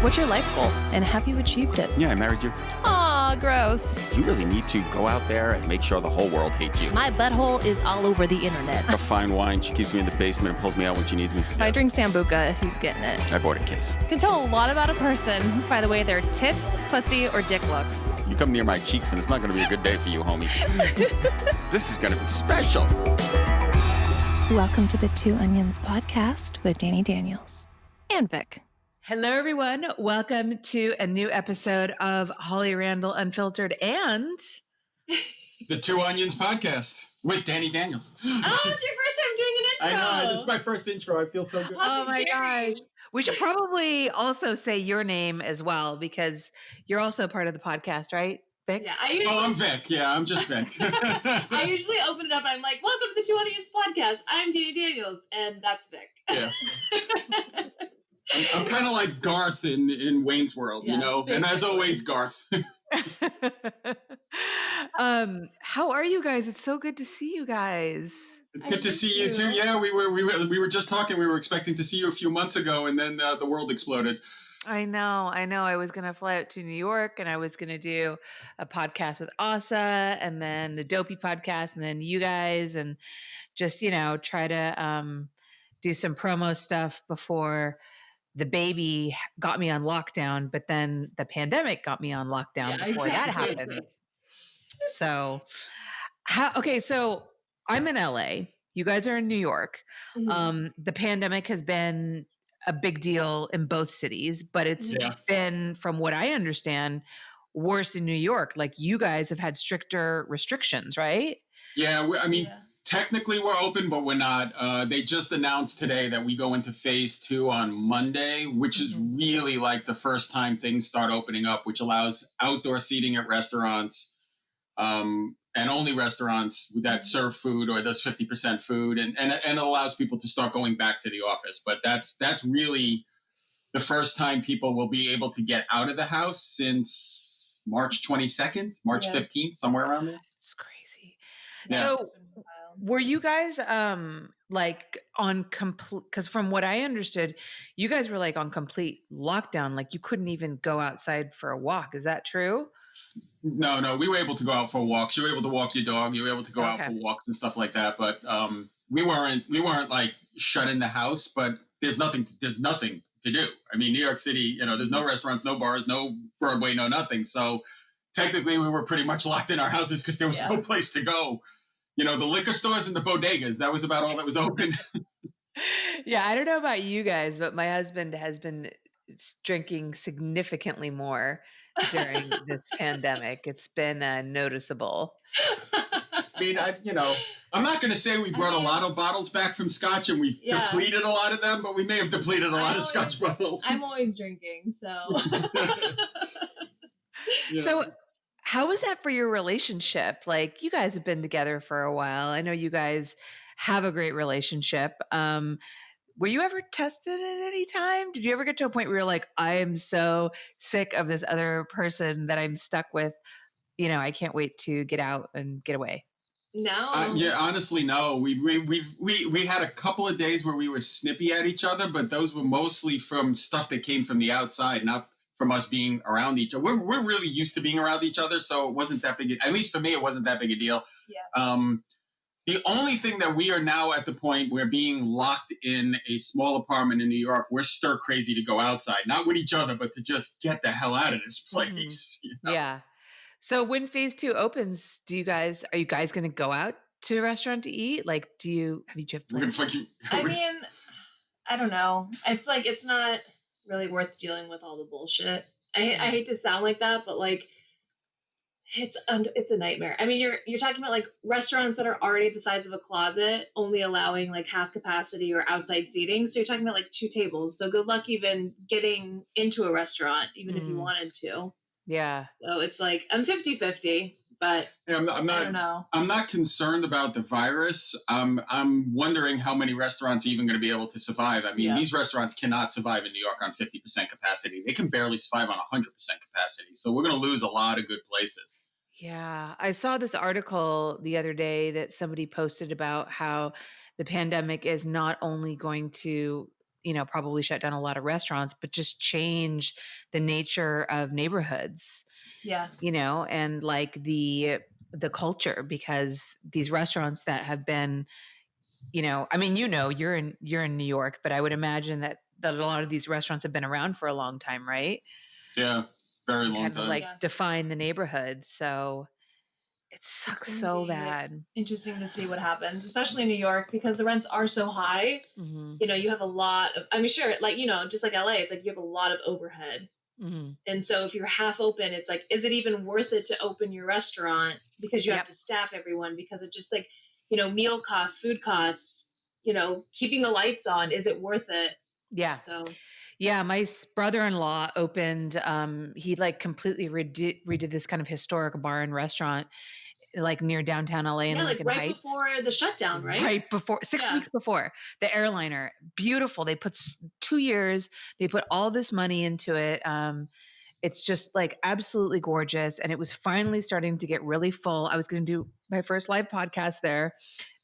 What's your life goal, and have you achieved it? Yeah, I married you. Aw, gross. You really need to go out there and make sure the whole world hates you. My butthole is all over the internet. A fine wine, she keeps me in the basement and pulls me out when she needs me. If I drink Sambuca, he's getting it. I bought a case. Can tell a lot about a person by the way their tits, pussy, or dick looks. You come near my cheeks and it's not going to be a good day for you, homie. This is going to be special. Welcome to the Two Onions podcast with Dani Daniels and Vic. Hello, everyone. Welcome to a new episode of Holly Randall Unfiltered and the Two Onions podcast with Dani Daniels. Oh, it's your first time doing an intro. I know. This is my first intro. I feel so good. Oh my gosh. We should probably also say your name as well because you're also part of the podcast, right, Vic? Yeah, I'm Vic. Yeah, I'm just Vic. I usually open it up and I'm like, welcome to the Two Onions podcast. I'm Dani Daniels, and that's Vic. Yeah. I'm kind of like Garth in Wayne's World, you know? Basically. And as always, Garth. How are you guys? It's so good to see you guys. It's good to see you too. Yeah, we were just talking. We were expecting to see you a few months ago, and then the world exploded. I know. I was going to fly out to New York, and I was going to do a podcast with Asa, and then the Dopey podcast, and then you guys, and just, try to do some promo stuff before the baby got me on lockdown, but then the pandemic got me on lockdown before that happened. So, so I'm in LA. You guys are in New York. Mm-hmm. The pandemic has been a big deal in both cities, but it's been, from what I understand, worse in New York. Like, you guys have had stricter restrictions, right? Yeah, technically we're open, but we're not. They just announced today that we go into phase 2 on Monday, which is really like the first time things start opening up, which allows outdoor seating at restaurants, and only restaurants that serve food or does 50% food, and it allows people to start going back to the office. But that's really the first time people will be able to get out of the house since March 22nd, March 15th, somewhere around there. It's crazy. Yeah. So were you guys like on complete, because from what I understood, you guys were like on complete lockdown, like you couldn't even go outside for a walk. Is that true? No, we were able to go out for walks. You were able to walk your dog. You were able to go out for walks and stuff like that. But we weren't like shut in the house. But there's nothing to do. I mean, New York City, there's no restaurants, no bars, no Broadway, no nothing. So technically, we were pretty much locked in our houses because there was no place to go. The liquor stores and the bodegas, that was about all that was open. Yeah, I don't know about you guys, but my husband has been drinking significantly more during this pandemic. It's been noticeable. I mean, I'm not going to say we brought a lot of bottles back from Scotch and we depleted a lot of them, but we may have depleted a lot of Scotch bottles. I'm always drinking, so. So how was that for your relationship? Like, you guys have been together for a while. I know you guys have a great relationship. Were you ever tested at any time? Did you ever get to a point where you're like, I am so sick of this other person that I'm stuck with? I can't wait to get out and get away. No. Honestly, no. We had a couple of days where we were snippy at each other, but those were mostly from stuff that came from the outside, not from us being around each other. We're really used to being around each other, so it wasn't that big. At least for me, it wasn't that big a deal. Yeah. The only thing that we are now at the point where being locked in a small apartment in New York, we're stir crazy to go outside, not with each other, but to just get the hell out of this place. Mm-hmm. Yeah. So when phase 2 opens, are you guys going to go out to a restaurant to eat? Like, have you plans? I mean, I don't know. It's like, it's not really worth dealing with all the bullshit. I hate to sound like that, but like, it's a nightmare. I mean, you're talking about like restaurants that are already the size of a closet, only allowing like half capacity or outside seating. So you're talking about like 2 tables. So good luck even getting into a restaurant, even if you wanted to. Yeah. So it's like, I'm 50-50, but I don't know. I'm not concerned about the virus. I'm wondering how many restaurants are even going to be able to survive. I mean, these restaurants cannot survive in New York on 50% capacity. They can barely survive on 100% capacity. So we're going to lose a lot of good places. Yeah. I saw this article the other day that somebody posted about how the pandemic is not only going to probably shut down a lot of restaurants, but just change the nature of neighborhoods, Yeah. and like the culture, because these restaurants that have been, I mean, you're in New York, but I would imagine that a lot of these restaurants have been around for a long time, right? Yeah, very long Kind of time. like Yeah. define the neighborhood. So it It's sucks gonna so be bad. interesting to see what happens, especially in New York, because the rents are so high. Hmm. You have a lot of, I mean, sure, like, just like LA, it's like you have a lot of overhead. Hmm. And so if you're half open, it's like, is it even worth it to open your restaurant because you have Yep. to staff everyone? Because it's just like, meal costs, food costs, keeping the lights on, is it worth it? Yeah. So Yeah, my brother-in-law opened. He like completely redid this kind of historic bar and restaurant, like near downtown LA in yeah, like Lincoln right Heights. before the shutdown, right? Right before, 6 weeks before the airliner. Beautiful. They put 2 years. They put all this money into it. It's just like absolutely gorgeous. And it was finally starting to get really full. I was going to do my first live podcast there.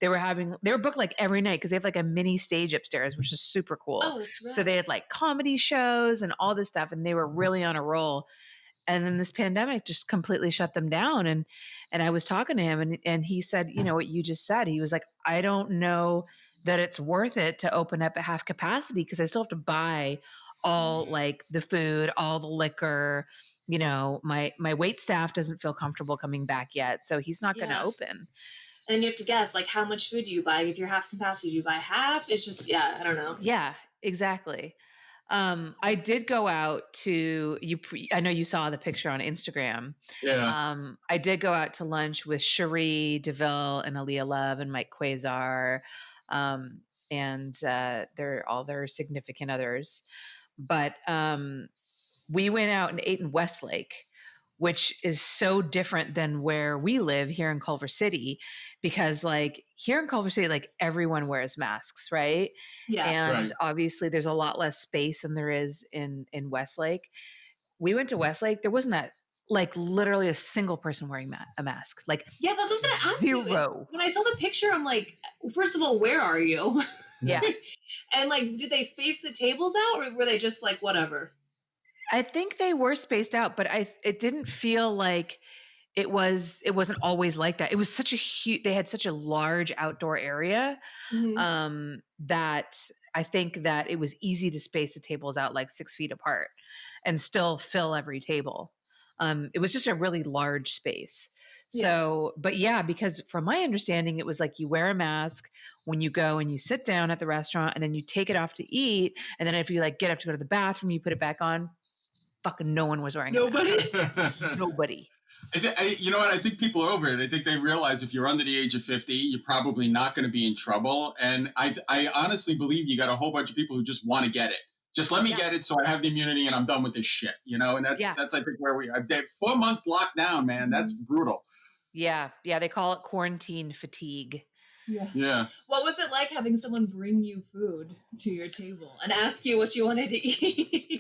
They were booked like every night because they have like a mini stage upstairs, which is super cool. Oh, that's right. So they had like comedy shows and all this stuff, and they were really on a roll. And then this pandemic just completely shut them down. And I was talking to him, and he said, what you just said. He was like, I don't know that it's worth it to open up at half capacity because I still have to buy all like the food, all the liquor. My wait staff doesn't feel comfortable coming back yet, so he's not going to Yeah. open. And you have to guess, like, how much food do you buy? If you're half capacity, do you buy half? It's just, yeah, I don't know. Yeah, exactly. I did go out to I know you saw the picture on Instagram. Yeah. I did go out to lunch with Cherie DeVille and Aaliyah Love and Mike Quasar, and they're all their significant others. But we went out and ate in Westlake, which is so different than where we live here in Culver City, because like here in Culver City, like everyone wears masks, right? Yeah. And Right. obviously there's a lot less space than there is in Westlake. We went to Westlake, there wasn't that like literally a single person wearing a mask. Like Yeah, that's what I was gonna ask you. zero. When I saw the picture, I'm like, first of all, where are you? Yeah. And like, did they space the tables out, or were they just like whatever? I think they were spaced out, but it didn't feel like it wasn't always like that. It was such a huge, they had such a large outdoor area, that I think that it was easy to space the tables out like 6 feet apart and still fill every table. It was just a really large space. So, but yeah, because from my understanding, it was like you wear a mask when you go and you sit down at the restaurant, and then you take it off to eat. And then if you like get up to go to the bathroom, you put it back on. Fucking no one was wearing Nobody. a mask. Nobody. You know what? I think people are over it. I think they realize if you're under the age of 50, you're probably not going to be in trouble. And I honestly believe you got a whole bunch of people who just want to get it. Just let me get it so I have the immunity and I'm done with this shit, And that's I think where we are. 4 months locked down, man. That's brutal. Yeah. Yeah. They call it quarantine fatigue. Yeah. What was it like having someone bring you food to your table and ask you what you wanted to eat?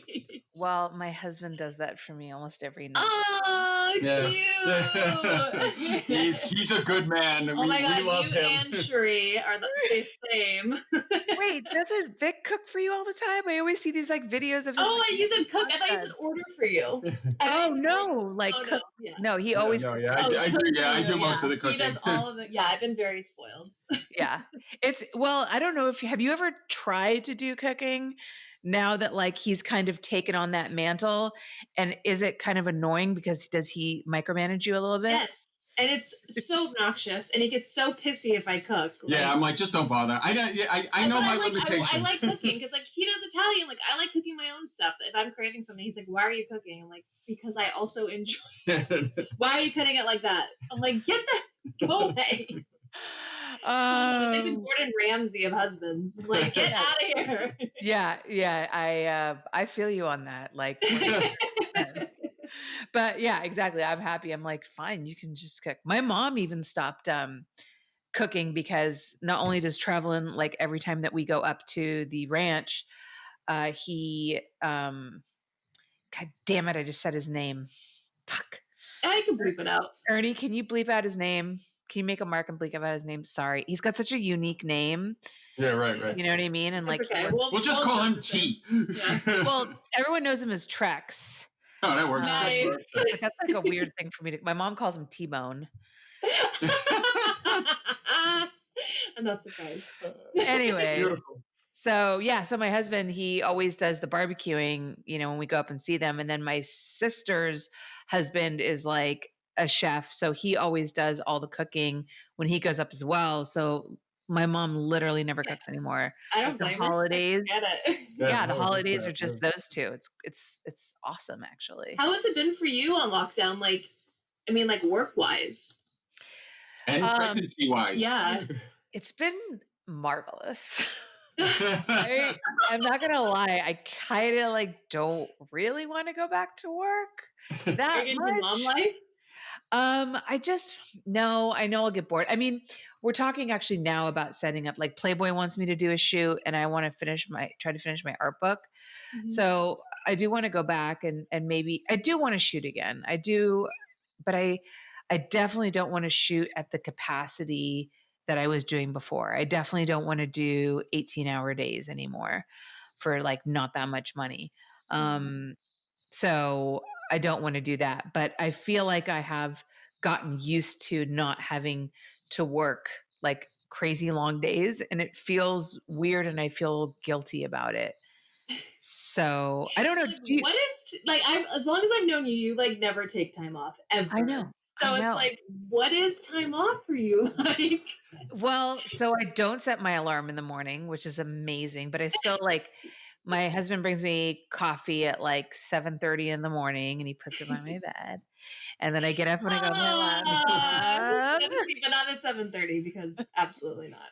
Well, my husband does that for me almost every night. Oh, Yeah. cute. He's a good man. Oh my God, we love you him. and Cherie are the same. Wait, doesn't Vic cook for you all the time? I always see these like videos of him. Oh, I use cook. I thought you said order for you. Oh no, like Oh, cook. no. Yeah. No, he always cooks. I do most of the cooking. He does all of it. Yeah, I've been very spoiled. Yeah. I don't know if have you ever tried to do cooking now that like he's kind of taken on that mantle, and is it kind of annoying because does he micromanage you a little bit? Yes. And it's so obnoxious, and he gets so pissy if I cook. Yeah, I'm like, just don't bother. I know my limitations. I like cooking because like he does Italian. Like I like cooking my own stuff. If I'm craving something, he's like, "Why are you cooking?" I'm like, "Because I also enjoy." Why are you cutting it like that? I'm like, go away. It's like the Gordon Ramsay of husbands. Like, get out of here. Yeah. I feel you on that. Like, but yeah, exactly. I'm happy. I'm like, fine, you can just cook. My mom even stopped cooking because not only does traveling like every time that we go up to the ranch, he God damn it, I just said his name. Fuck. I can bleep it out. Ernie, can you bleep out his name? Can you make a mark and bleep out his name? Sorry. He's got such a unique name. Yeah, right. You know what I mean? And like, It's okay. We'll just call him T. Yeah. well, everyone knows him as Trex. Oh, that works. Nice. But that's like a weird thing for me to. My mom calls him T-Bone. I'm not surprised. Anyway, Beautiful. so yeah, so my husband, he always does the barbecuing, when we go up and see them. And then my sister's husband is like a chef. So he always does all the cooking when he goes up as well. So my mom literally never cooks anymore. I don't The blame her. holidays. Get it. Yeah, the holidays are just those two. It's awesome, actually. How has it been for you on lockdown? Like, I mean, like work wise. And pregnancy wise. Yeah. It's been marvelous. I'm not gonna lie, I kind of like don't really want to go back to work that much. Mom life? No, I know I'll get bored. I mean, we're talking actually now about setting up, like Playboy wants me to do a shoot and I want to try to finish my art book. Mm-hmm. So I do want to go back and maybe I do want to shoot again. I do, but I definitely don't want to shoot at the capacity that I was doing before. I definitely don't want to do 18-hour days anymore for like not that much money. So I don't want to do that, but I feel like I have gotten used to not having to work like crazy long days, and it feels weird and I feel guilty about it. So I don't know. Like, as long as I've known you, you like never take time off ever. I know. So it's like, what is time off for you? Like, well, so I don't set my alarm in the morning, which is amazing, but I still like, my husband brings me coffee at like 7:30 in the morning and he puts it on my bed. And then I get up and I go to my lab. But not at 7:30 because absolutely not.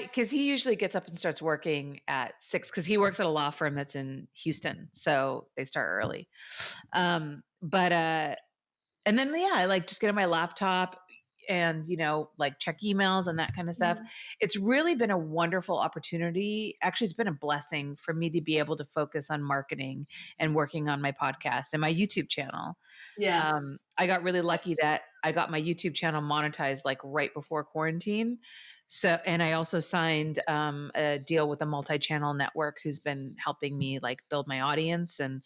Because he usually gets up and starts working at 6 because he works at a law firm that's in Houston. So they start early. And then, I like just get on my laptop and, like check emails and that kind of stuff. Mm-hmm. It's really been a wonderful opportunity. Actually, it's been a blessing for me to be able to focus on marketing and working on my podcast and my YouTube channel. Yeah. I got really lucky that I got my YouTube channel monetized like right before quarantine. So, and I also signed a deal with a multi-channel network who's been helping me like build my audience and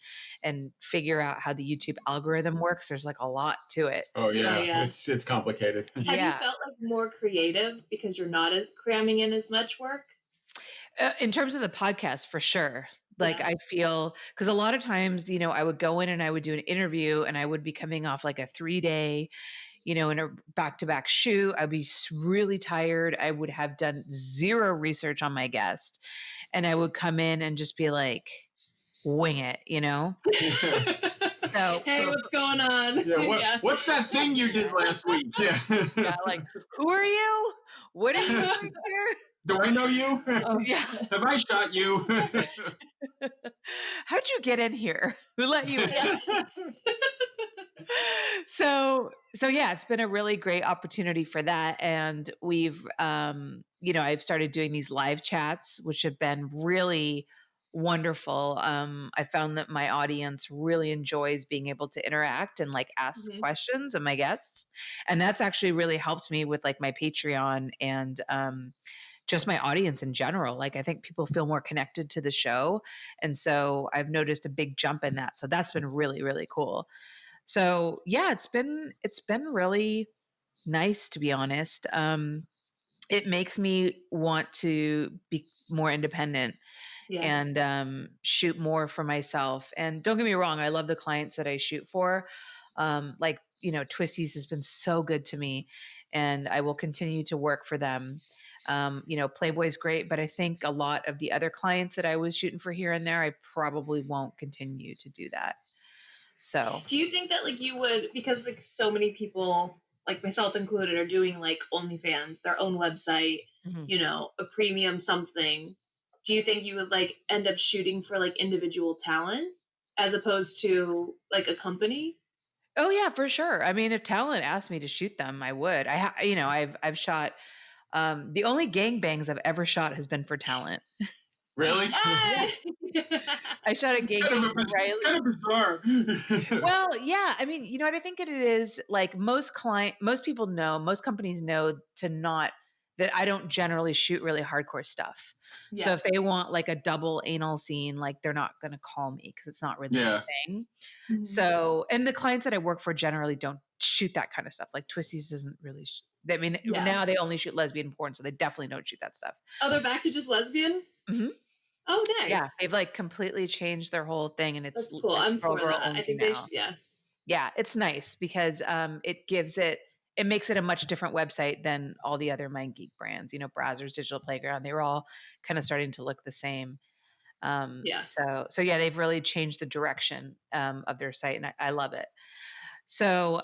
figure out how the YouTube algorithm works. There's like a lot to it. Oh yeah. It's complicated. Have you felt like more creative because you're not cramming in as much work? In terms of the podcast, for sure. Like I feel, because a lot of times, I would go in and I would do an interview and I would be coming off like a 3-day, in a back-to-back shoot. I'd be really tired. I would have done zero research on my guest and I would come in and just be like, wing it, So, what's going on? Yeah, what's that thing you did last week? Yeah. Like, who are you? What are you doing here? Do I know you? Yeah. Have I shot you? How'd you get in here? Who let you in? So yeah, it's been a really great opportunity for that. And we've, I've started doing these live chats, which have been really wonderful. I found that my audience really enjoys being able to interact and like ask questions of my guests. And that's actually really helped me with like my Patreon and, just my audience in general. Like I think people feel more connected to the show. And so I've noticed a big jump in that. So that's been really, really cool. So yeah, it's been really nice, to be honest. It makes me want to be more independent and shoot more for myself. And don't get me wrong, I love the clients that I shoot for. Twisties has been so good to me and I will continue to work for them. Playboy's great, but I think a lot of the other clients that I was shooting for here and there, I probably won't continue to do that. So do you think that like you would, because like so many people, like myself included, are doing like OnlyFans, their own website, a premium something. Do you think you would like end up shooting for like individual talent as opposed to like a company? Oh yeah, for sure. I mean, if talent asked me to shoot them, I would. I've shot. The only gangbangs I've ever shot has been for talent. Really? I shot a gangbang. It's kind of bizarre. Well, yeah. I mean, what I think it is like most companies know to not that I don't generally shoot really hardcore stuff. Yeah. So if they want like a double anal scene, like they're not going to call me because it's not really Yeah. a thing. Mhm. So, and the clients that I work for generally don't shoot that kind of stuff. Like Twisties doesn't really, I mean, Yeah. now they only shoot lesbian porn, so they definitely don't shoot that stuff. Oh, they're back to just lesbian? Mhm. Oh, nice. Yeah, they've like completely changed their whole thing, and That's it's cool. I'm for girl that. I only think now. they should, yeah. Yeah, it's nice because it makes it a much different website than all the other Mind Geek brands. You know, Brazzers, Digital Playground, they were all kind of starting to look the same. Yeah. So yeah, they've really changed the direction of their site, and I love it. So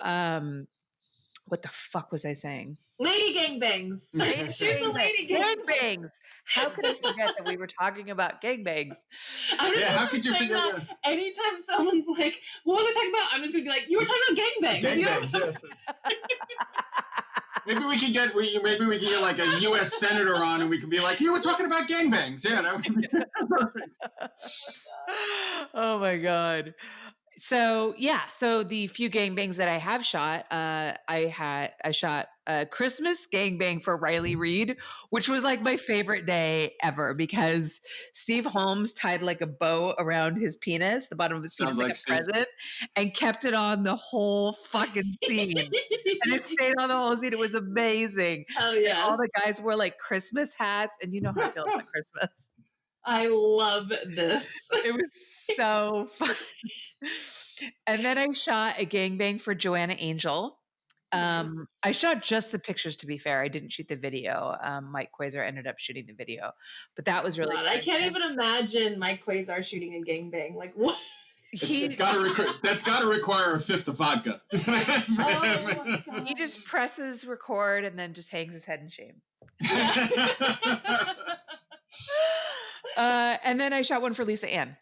what the fuck was I saying? Lady gangbangs. Shoot the lady Gangbangs. How could I forget that we were talking about gangbangs? I'm just how could you saying forget that anytime someone's like, what was I talking about? I'm just going to be like, you were talking about gangbangs. You know? Gangbangs, yes. Maybe we can get like a U.S. senator on, and we can be like, "You were talking about gangbangs." Yeah, that would be perfect. Oh my god. So yeah, so the few gangbangs that I have shot, I shot a Christmas gangbang for Riley Reid, which was like my favorite day ever because Steve Holmes tied like a bow around his penis, the bottom of his penis, like a Steve. present, and kept it on the whole fucking scene. And it stayed on the whole scene. It was amazing. Oh, And yeah. all the guys wore like Christmas hats, and you know how I feel about Christmas. I love this. It was so fun. And then I shot a gangbang for Joanna Angel. Nice. I shot just the pictures, to be fair. I didn't shoot the video. Mike Quasar ended up shooting the video, but that was really God, fun. I can't even imagine Mike Quasar shooting a gangbang. Like, what? That's got to require a fifth of vodka. Oh my God. He just presses record and then just hangs his head in shame. And then I shot one for Lisa Ann.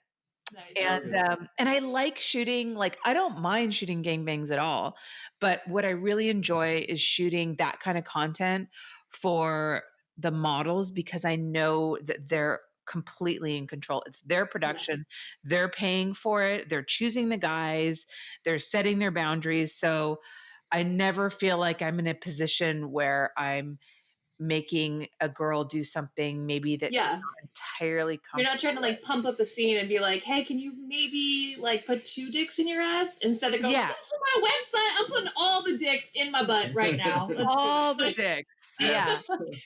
Nice. And I like shooting, like, I don't mind shooting gangbangs at all, but what I really enjoy is shooting that kind of content for the models because I know that they're completely in control. It's their production. They're paying for it. They're choosing the guys. They're setting their boundaries. So I never feel like I'm in a position where I'm making a girl do something maybe that she's not entirely comfortable. You're not trying to like pump up a scene and be like, hey, can you maybe like put 2 dicks in your ass instead of going, this is for my website. I'm putting all the dicks in my butt right now. All the dicks. Yeah.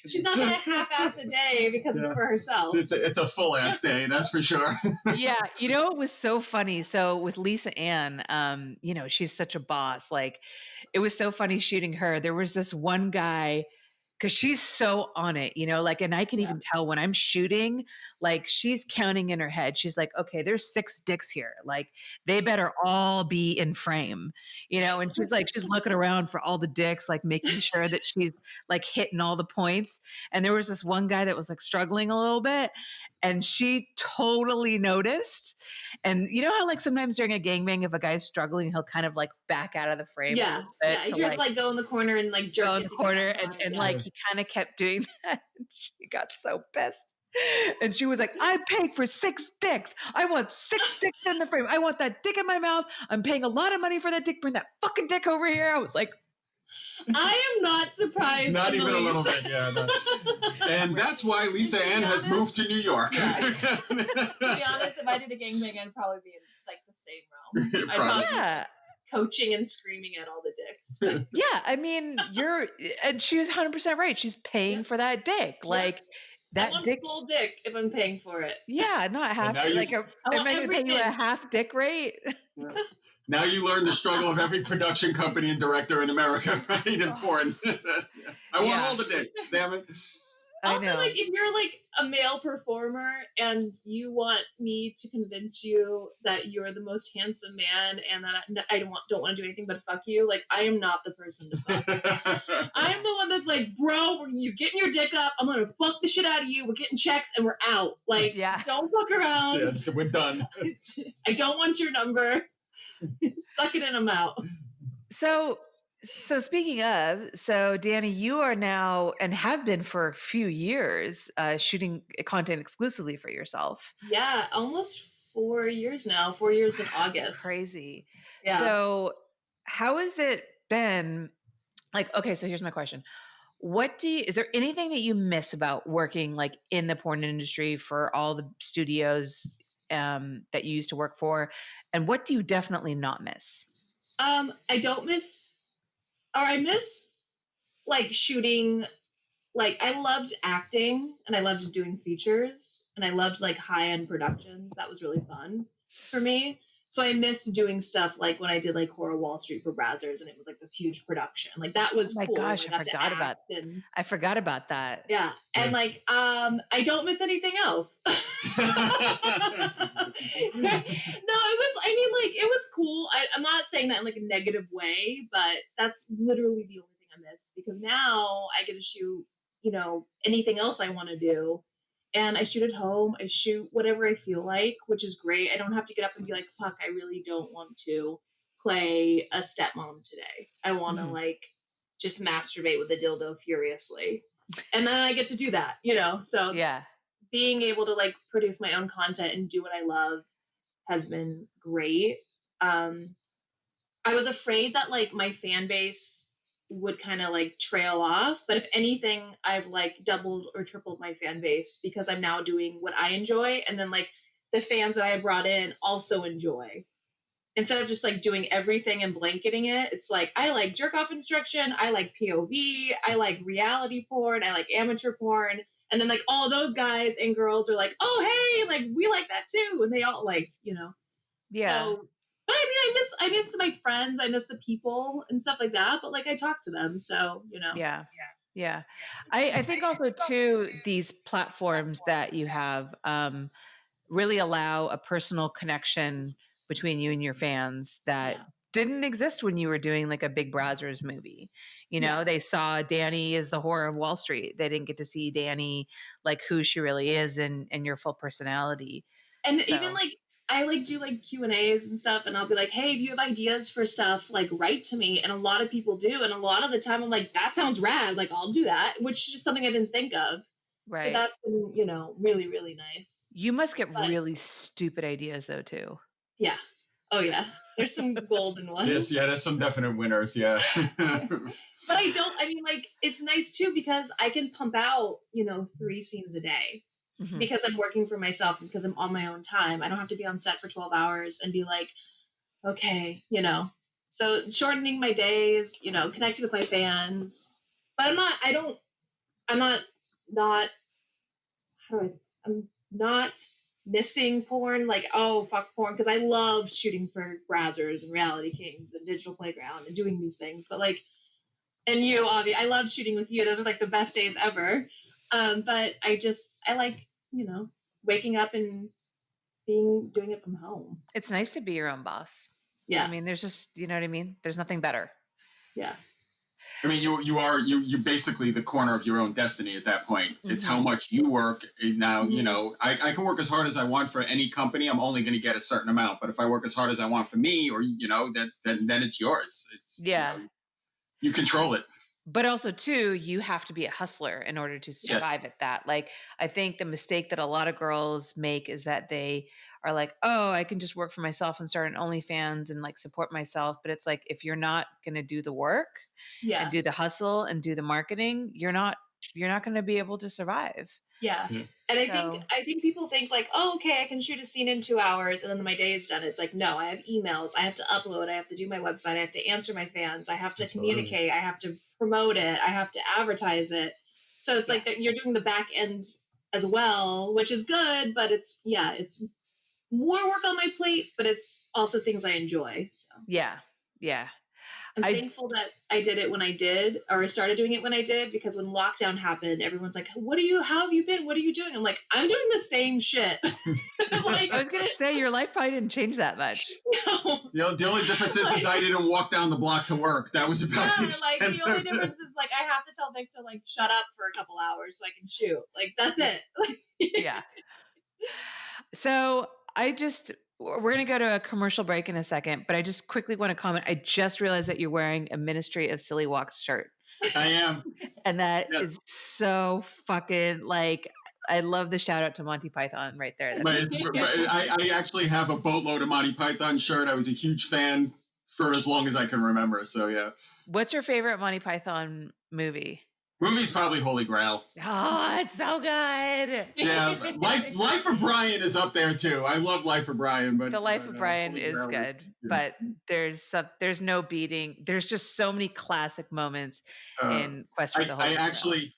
She's not going to half-ass a day because it's for herself. It's a full ass day, that's for sure. Yeah. You know, it was so funny. So with Lisa Ann, you know, she's such a boss. Like, it was so funny shooting her. There was this one guy, because she's so on it, you know, like, and I can even tell when I'm shooting, like, she's counting in her head. She's like, okay, there's 6 dicks here. Like, they better all be in frame, you know, and she's like, she's looking around for all the dicks, like making sure that she's like hitting all the points. And there was this one guy that was like struggling a little bit, and she totally noticed. And you know how like sometimes during a gangbang, if a guy's struggling, he'll kind of like back out of the frame. Yeah. Yeah. He just like go in the corner and like jerk go it in the corner, and like he kind of kept doing that. And she got so pissed. And she was like, I'm paying for 6 dicks. I want 6 dicks in the frame. I want that dick in my mouth. I'm paying a lot of money for that dick. Bring that fucking dick over here. I was like, I am not surprised. Not even a little bit, yeah. No. And that's why Lisa Ann has moved to New York. To be honest, if I did a gangbang, I'd probably be in like the same realm. I'd probably be coaching and screaming at all the dicks. Yeah, I mean, and she was 100% right. She's paying for that dick. Like, that I want dick, full dick if I'm paying for it. Yeah, not half. Like, am I going to pay you a half dick rate? Now you learn the struggle of every production company and director in America, right? In porn. I want all the dicks, damn it. Also, like, if you're like a male performer and you want me to convince you that you're the most handsome man and that I don't want to do anything but fuck you, like, I am not the person to fuck. I'm the one that's like, bro, you getting your dick up, I'm gonna fuck the shit out of you, we're getting checks and we're out. Like, don't fuck around. Yeah, we're done. I don't want your number. Suck it and I'm out. So speaking of, Dani, you are now and have been for a few years shooting content exclusively for yourself. Yeah, almost 4 years now. 4 years in August. Crazy. Yeah. So how has it been? Like, okay, so here's my question. Is there anything that you miss about working like in the porn industry for all the studios that you used to work for? And what do you definitely not miss? I don't miss, or I miss like shooting. Like I loved acting and I loved doing features and I loved like high-end productions. That was really fun for me. So I missed doing stuff like when I did like Horror Wall Street for Brazzers and it was like this huge production. Like that was Oh my cool. gosh, I got to act and I forgot about that. yeah. And like I don't miss anything else. No, it was cool. I'm not saying that in like a negative way, but that's literally the only thing I miss because now I get to shoot, anything else I want to do. And I shoot at home. I shoot whatever I feel like, which is great. I don't have to get up and be like, fuck, I really don't want to play a stepmom today. I want to like just masturbate with a dildo furiously. And then I get to do that, So Yeah. being able to like produce my own content and do what I love has been great. I was afraid that like my fan base would kind of like trail off, but if anything, I've like doubled or tripled my fan base because I'm now doing what I enjoy, and then like the fans that I brought in also enjoy. Instead of just like doing everything and blanketing it, it's like I like jerk off instruction, I like POV, I like reality porn, I like amateur porn, and then like all those guys and girls are like, oh hey, like we like that too, and they all like, Yeah. So, but I mean, I miss my friends, I miss the people and stuff like that. But like I talk to them, so Yeah. Yeah. I think also too, these platforms that you have really allow a personal connection between you and your fans that didn't exist when you were doing like a Big Brazzers movie. They saw Dani as the horror of Wall Street. They didn't get to see Dani like who she really is and your full personality. And even like I like do like Q&As and stuff, and I'll be like, hey, if you have ideas for stuff, like write to me. And a lot of people do, and a lot of the time I'm like, that sounds rad, like I'll do that, which is just something I didn't think of. Right. So that's been, really, really nice. You must get really stupid ideas though too. Yeah. Oh yeah. There's some golden ones. Yes, yeah, there's some definite winners, yeah. But it's nice too because I can pump out, 3 scenes a day. Mm-hmm. Because I'm working for myself, because I'm on my own time. I don't have to be on set for 12 hours and be like, okay, So shortening my days, connecting with my fans. But I'm not missing porn, like, oh, fuck porn, because I love shooting for Brazzers and Reality Kings and Digital Playground and doing these things. But like, and you, Avi, I loved shooting with you. Those are like the best days ever. But I like, waking up and doing it from home. It's nice to be your own boss. Yeah. I mean, there's just, you know what I mean? There's nothing better. Yeah. I mean, you're basically the corner of your own destiny at that point. Mm-hmm. It's how much you work. Now, mm-hmm. I can work as hard as I want for any company. I'm only going to get a certain amount. But if I work as hard as I want for me, or, then it's yours. It's, you control it. But also, too, you have to be a hustler in order to survive at that. Like, I think the mistake that a lot of girls make is that they are like, oh, I can just work for myself and start an OnlyFans and like support myself. But it's like, if you're not going to do the work and do the hustle and do the marketing, you're not going to be able to survive. Yeah. And I think people think like, oh, okay, I can shoot a scene in 2 hours and then my day is done. It's like, no, I have emails. I have to upload. I have to do my website. I have to answer my fans. I have to communicate. I have to promote it. I have to advertise it. So it's like that you're doing the back end as well, which is good, but it's more work on my plate, but it's also things I enjoy. So yeah. I'm thankful that I did it when I did, or I started doing it when I did, because when lockdown happened, everyone's like, how have you been? What are you doing? I'm like, I'm doing the same shit. Like, I was going to say, your life probably didn't change that much. No. The only difference is I didn't walk down the block to work. That was about the extent. Like, the only difference is like, I have to tell Nick to like, shut up for a couple hours so I can shoot. Like, that's it. Yeah. So we're going to go to a commercial break in a second, but I just quickly want to comment. I just realized that you're wearing a Ministry of Silly Walks shirt. I am. And that is so fucking like, I love the shout out to Monty Python right there. I actually have a boatload of Monty Python shirt. I was a huge fan for as long as I can remember. So yeah. What's your favorite Monty Python movie? Movie's probably Holy Grail. Oh, it's so good. Yeah, Life of Brian is up there too. I love Life of Brian, but The Life of Brian Holy is Grail good, is, but there's no beating. There's just so many classic moments in Quest for the Holy Grail.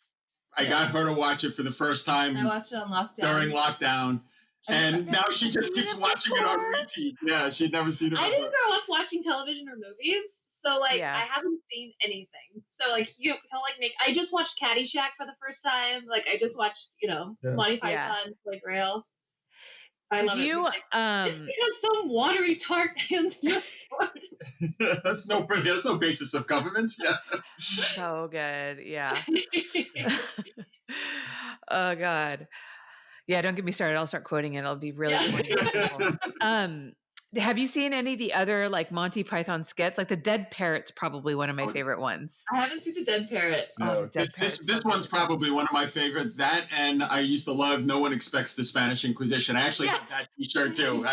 I got her to watch it for the first time. I watched it on lockdown. During lockdown. And now she just keeps watching it on repeat. Yeah, she'd never seen it before. I didn't grow up watching television or movies, so like I haven't seen anything. So like he'll like make. I just watched Caddyshack for the first time. Like I just watched Monty Python, Holy Grail. I love it. Just because some watery tart hands you a sword. There's no basis of government. Yeah. So good. Yeah. Oh God. Yeah, don't get me started. I'll start quoting it. It'll be really funny. Have you seen any of the other like Monty Python skits? Like the Dead Parrot's probably one of my favorite ones. I haven't seen the Dead Parrot. No, this one's probably one of my favorite. That, and I used to love No One Expects the Spanish Inquisition. I actually have that t-shirt too.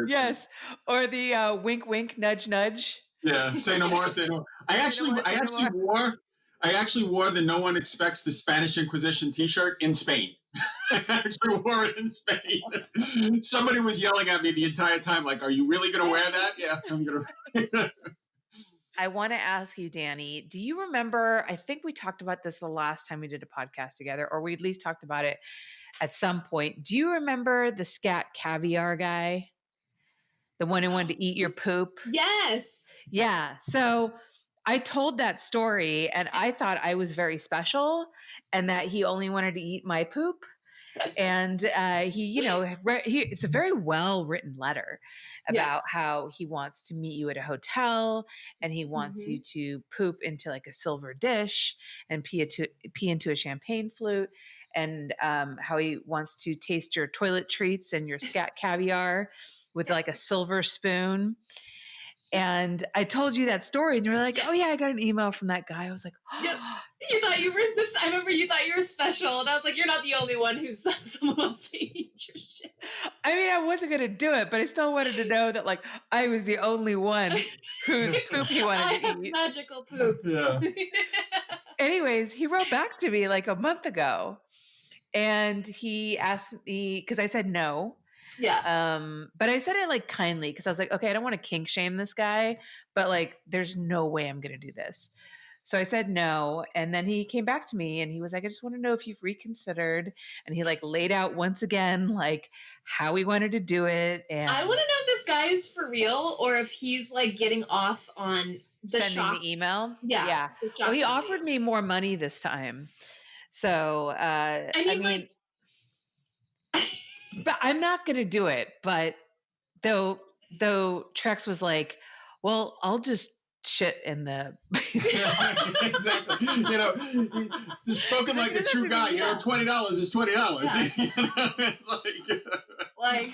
Yes. Or the wink, wink, nudge, nudge. Yeah. Say no more, say no more. I actually wore the No One Expects the Spanish Inquisition t-shirt in Spain. I actually wore it in Spain. Somebody was yelling at me the entire time, like, are you really going to wear that? Yeah, I'm going to. I want to ask you, Dani, do you remember, I think we talked about this the last time we did a podcast together, or we at least talked about it at some point. Do you remember the scat caviar guy? The one who wanted to eat your poop? Yes. Yeah. So I told that story and I thought I was very special and that he only wanted to eat my poop. And it's a very well written letter about how he wants to meet you at a hotel and he wants you to poop into like a silver dish and pee into a champagne flute, and how he wants to taste your toilet treats and your scat caviar with like a silver spoon. And I told you that story and you were like, oh yeah, I got an email from that guy. I was like, oh. You thought you were this. I remember you thought you were special. And I was like, you're not the only one who's someone wants to eat your shit. I mean, I wasn't going to do it, but I still wanted to know that like I was the only one whose poop he wanted to eat. Magical poops. Yeah. Anyways, he wrote back to me like a month ago and he asked me, because I said no. Yeah. But I said it like kindly because I was like, okay, I don't want to kink shame this guy, but like, there's no way I'm going to do this. So I said no. And then he came back to me and he was like, I just want to know if you've reconsidered. And he like laid out once again, like how he wanted to do it. And I want to know if this guy is for real or if he's like getting off on the sending the email. Yeah. Well, he offered me more money this time. So, I mean but I'm not going to do it. But though Trex was like, well, I'll just shit in the exactly. You're spoken like a true guy. $20 is $20. Yeah. It's like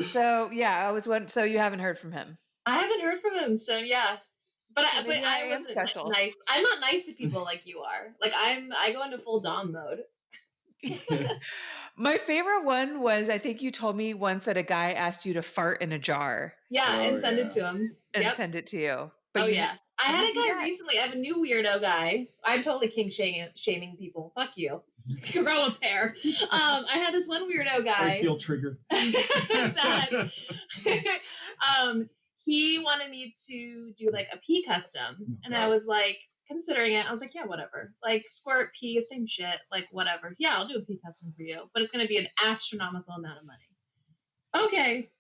So yeah, so you haven't heard from him. I haven't heard from him. So yeah. But I wasn't special. Nice. I'm not nice to people like you are. Like I go into full Dom mode. My favorite one was, I think you told me once that a guy asked you to fart in a jar. Yeah, and send it to him. And send it to you. But I had a guy recently. I have a new weirdo guy. I'm totally kink shaming people. Fuck you. Grow a pair. I had this one weirdo guy. I feel triggered. that, he wanted me to do like a pee custom. And I was like, considering it, I was like, yeah, whatever. Like squirt, pee, same shit. Like whatever. Yeah, I'll do a pee custom for you, but it's going to be an astronomical amount of money. Okay.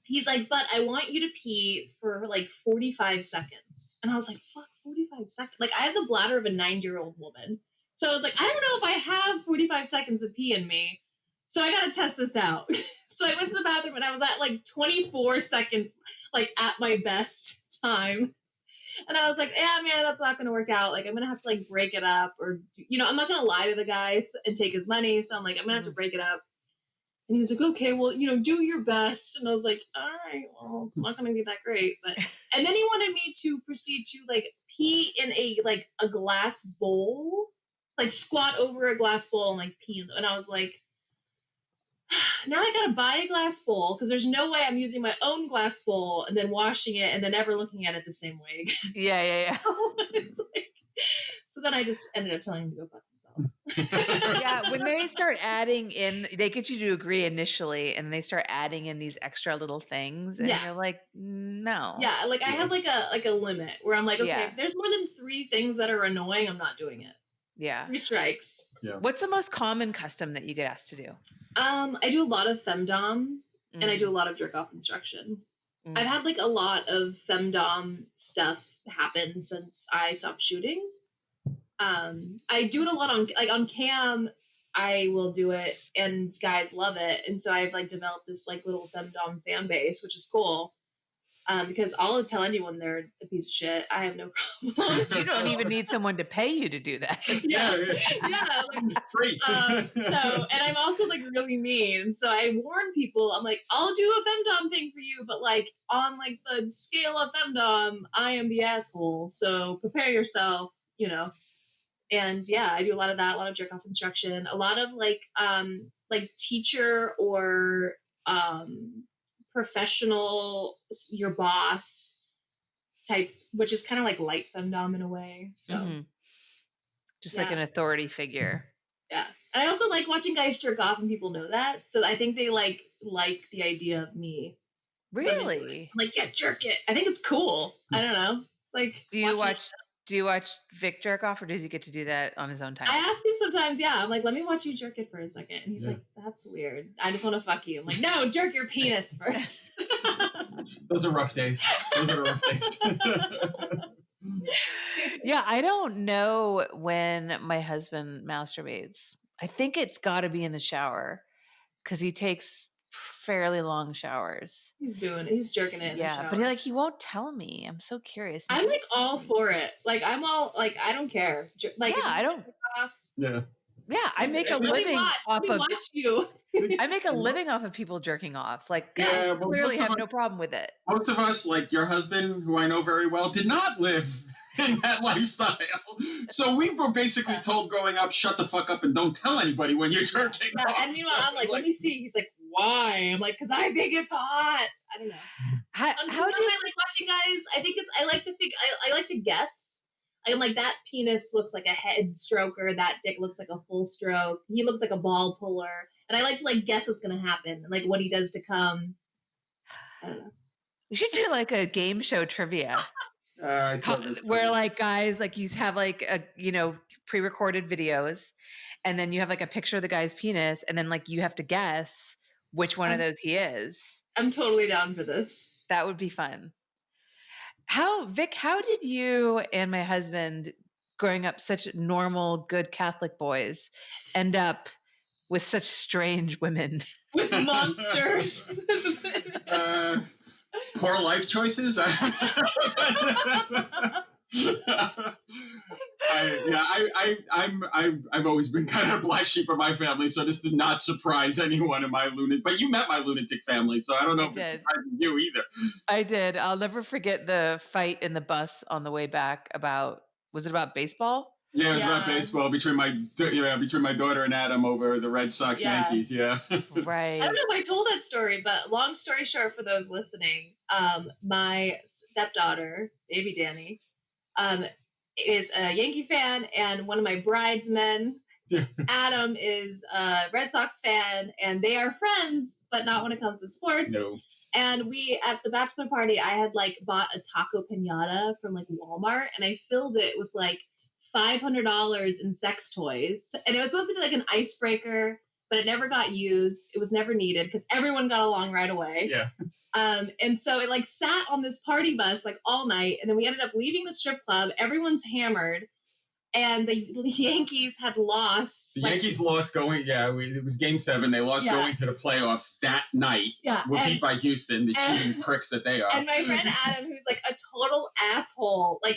He's like, but I want you to pee for like 45 seconds. And I was like, fuck, 45 seconds. Like I have the bladder of a 9-year-old woman. So I was like, I don't know if I have 45 seconds of pee in me. So I got to test this out. So I went to the bathroom and I was at like 24 seconds, like at my best time. And I was like, yeah, man, that's not going to work out. Like, I'm going to have to like break it up or, I'm not going to lie to the guy and take his money. So I'm like, I'm going to have to break it up. And he was like, okay, well, do your best. And I was like, all right, well, it's not going to be that great. But, and then he wanted me to proceed to like pee in a glass bowl, like squat over a glass bowl and like pee. And I was like, now I got to buy a glass bowl because there's no way I'm using my own glass bowl and then washing it and then never looking at it the same way again. Yeah. So it's like, So then I just ended up telling him to go fuck himself. Yeah, when they start adding in, they get you to agree initially, and they start adding in these extra little things, and Yeah. you're like, no. Yeah, like I have like a limit where I'm like, okay, Yeah. if there's more than 3 things that are annoying, I'm not doing it. Yeah. 3 strikes. Yeah. What's the most common custom that you get asked to do? I do a lot of femdom and I do a lot of jerk off instruction. I've had like a lot of femdom stuff happen since I stopped shooting. I do it a lot on cam. I will do it and guys love it. And so I've like developed this like little femdom fan base, which is cool. Because I'll tell anyone they're a piece of shit. I have no problem. You don't even need someone to pay you to do that. Yeah. Like, Free. and I'm also like really mean. So I warn people, I'm like, I'll do a femdom thing for you, but like on like the scale of femdom, I am the asshole. So prepare yourself, you know. And yeah, I do a lot of that, a lot of jerk off instruction, a lot of like teacher or professional, your boss type, which is kind of like light femdom in a way. So just like an authority figure. Yeah. And I also like watching guys jerk off, and people know that. So I think they like the idea of me. Really? I'm like, yeah, jerk it. I think it's cool. I don't know. It's like, do you watch Vic jerk off, or does he get to do that on his own time? I ask him sometimes, yeah. I'm like, let me watch you jerk it for a second. And he's like, that's weird. I just want to fuck you. I'm like, no, jerk your penis first. Those are rough days. Yeah, I don't know when my husband masturbates. I think it's got to be in the shower because he takes fairly long showers. He's jerking it in the shower. But he won't tell me. I'm so curious. I'm like all for it. Like I'm all like, I don't care. Like, yeah, I don't. Yeah. Yeah, I make a living off of you. I make a living off of people jerking off. Like, yeah, I clearly have no problem with it. Most of us, like your husband, who I know very well, did not live in that lifestyle. So we were basically told growing up, shut the fuck up and don't tell anybody when you're jerking off. And meanwhile, I'm like, let me see. He's like, why? I'm like, because I think it's hot. I don't know. How do you I like watching guys? I think I like to think. I like to guess. I'm like, that penis looks like a head stroker. That dick looks like a full stroke. He looks like a ball puller. And I like to like guess what's gonna happen and like what he does to come. I don't know. We should do like a game show trivia. Where like guys like you have like a pre-recorded videos, and then you have like a picture of the guy's penis, and then like you have to guess which one of those he is. I'm totally down for this. That would be fun. Vic, how did you and my husband, growing up such normal, good Catholic boys, end up with such strange women? With monsters. Poor life choices. I've always been kind of black sheep of my family, so this did not surprise anyone in my lunatic. But you met my lunatic family, so I don't know if it's surprising you either. I did. I'll never forget the fight in the bus on the way back was it about baseball? Yeah, it was about baseball between my daughter and Adam over the Red Sox Yankees. Yeah, right. I don't know if I told that story, but long story short, for those listening, my stepdaughter, baby Dani, is a Yankee fan, and one of my bridesmen, Adam, is a Red Sox fan, and they are friends, but not when it comes to sports. No. And we, at the bachelor party, I had like bought a taco piñata from like Walmart, and I filled it with like $500 in sex toys. And it was supposed to be like an icebreaker, but it never got used. It was never needed because everyone got along right away. Yeah. And so it like sat on this party bus like all night. And then we ended up leaving the strip club. Everyone's hammered. And the Yankees had lost. The Yankees lost going, it was game 7. They lost going to the playoffs that night. Yeah. Were beat by Houston, the cheating pricks that they are. And my friend Adam, who's like a total asshole, like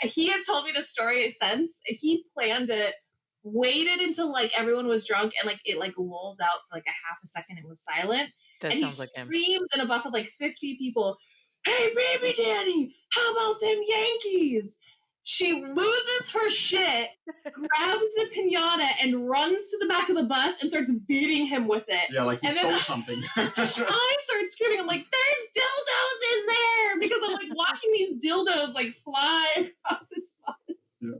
he has told me the story since. He planned it, waited until like everyone was drunk, and like it like lulled out for like a half a second. It was silent. That and he sounds like screams in a bus of like 50 people, "Hey, baby Dani, how about them Yankees?" She loses her shit, grabs the piñata, and runs to the back of the bus and starts beating him with it. Yeah, like he stole something. I start screaming. I'm like, "There's dildos in there!" Because I'm like watching these dildos like fly across this bus. Yeah.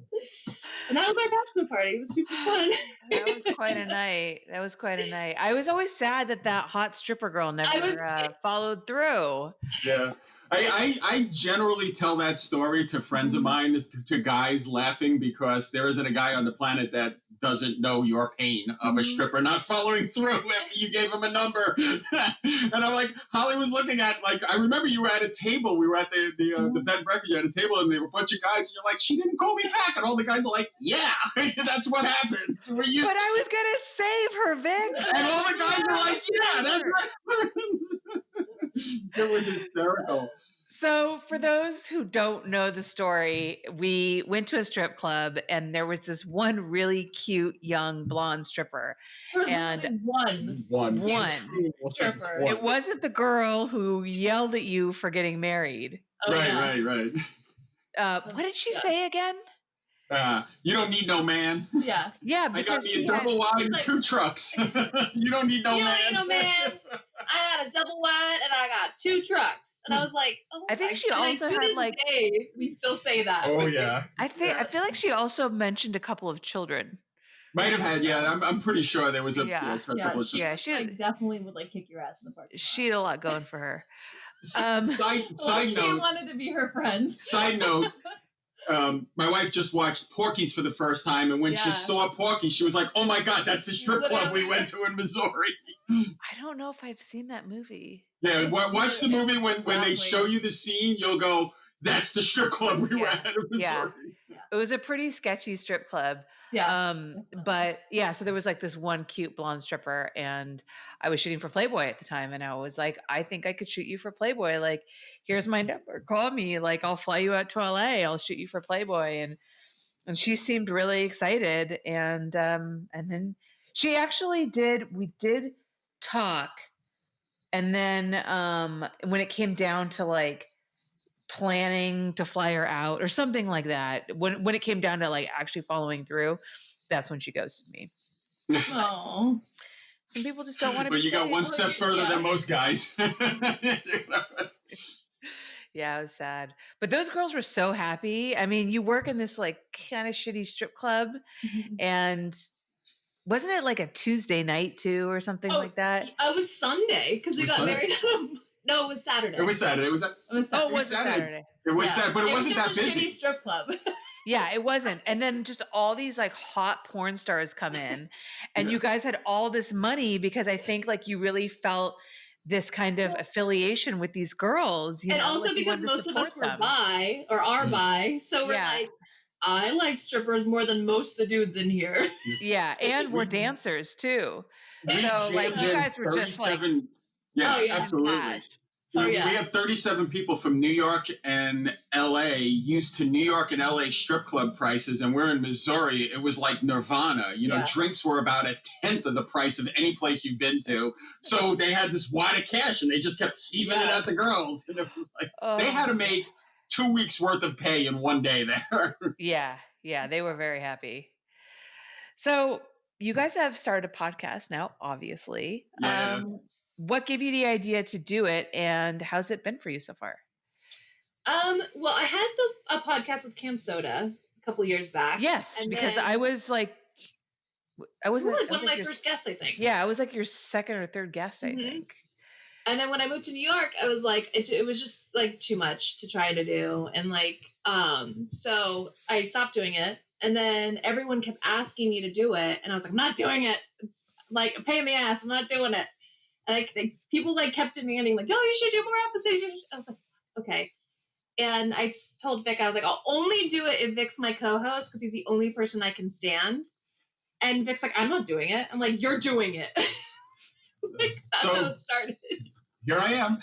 And that was our bachelor party. It was super fun. That was quite a night. I was always sad that hot stripper girl never followed through. Yeah. I generally tell that story to friends of mine, to guys laughing, because there isn't a guy on the planet that doesn't know your pain of a stripper not following through after you gave him a number. And I'm like, Holly was looking at, like, I remember you were at a table. We were at the bed and breakfast. You had a table, and there were a bunch of guys, and you're like, she didn't call me back. And all the guys are like, yeah, that's what happens. But I was going to save her, Vic. And all the guys are like, yeah, that's what happens. It was hysterical. So for those who don't know the story, we went to a strip club and there was this one really cute young blonde stripper. There was only one stripper. It wasn't the girl who yelled at you for getting married. Oh, Right. What did she say again? You don't need no man. Yeah. Yeah, I got me a double wide and 2 trucks. You don't need no man. You don't need no man. I got a double wide and I got 2 trucks. And I was like, oh, I think she also to had this like day, we still say that. Oh yeah. I feel like she also mentioned a couple of children. Might have had, yeah. I'm pretty sure there was a couple of she like, definitely would like kick your ass in the parking lot. She had a lot going for her. Side note, wanted to be her friends. Side note. My wife just watched Porky's for the first time, and when she saw Porky, she was like, "Oh my God, that's the strip club we went to in Missouri." I don't know if I've seen that movie. Yeah, watch the movie when they show you the scene, you'll go, "That's the strip club we were at in Missouri." Yeah. It was a pretty sketchy strip club. Yeah. But yeah, so there was like this one cute blonde stripper, and I was shooting for Playboy at the time, and I was like, I think I could shoot you for Playboy. Like, here's my number. Call me. Like, I'll fly you out to LA. I'll shoot you for Playboy. And she seemed really excited. And then she actually did. We did talk, and then when it came down to like planning to fly her out or something like that, when it came down to like actually following through, that's when she ghosted me. Oh, some people just don't want to. But you got one step further than most guys. Yeah, it was sad. But those girls were so happy. I mean, you work in this like kind of shitty strip club, and wasn't it like a Tuesday night too or something like that? It was Sunday because we got married. No, it was Saturday. It was Saturday. It was Saturday. It was Saturday, but it wasn't that busy. busy. Shitty strip club. Yeah, it wasn't. And then just all these like hot porn stars come in, and you guys had all this money because I think like you really felt this kind of affiliation with these girls. And also like because most of us were bi or are bi. So we're like, I like strippers more than most of the dudes in here. Yeah, and we're dancers too. So like you guys were just like, absolutely. We had 37 people from New York and LA used to New York and LA strip club prices, and we're in Missouri. It was like Nirvana. Drinks were about 1/10 of the price of any place you've been to. So they had this wad of cash, and they just kept heaving it at the girls. And it was like they had to make 2 weeks worth of pay in one day there. Yeah, they were very happy. So you guys have started a podcast now, obviously. Yeah. What gave you the idea to do it, and how's it been for you so far? Well, I had a podcast with Cam Soda a couple years back. Yes, because I was like, one of my first guests, I think. Yeah, I was like your second or third guest, I think. And then when I moved to New York, I was like, it was just like too much to try to do, and like, so I stopped doing it. And then everyone kept asking me to do it, and I was like, I'm not doing it. It's like a pain in the ass. I'm not doing it. And people like kept demanding, like, "Oh, you should do more episodes." I was like, "Okay." And I just told Vic, I was like, "I'll only do it if Vic's my co-host because he's the only person I can stand." And Vic's like, "I'm not doing it." I'm like, "You're doing it." Like, that's how it started. Here I am.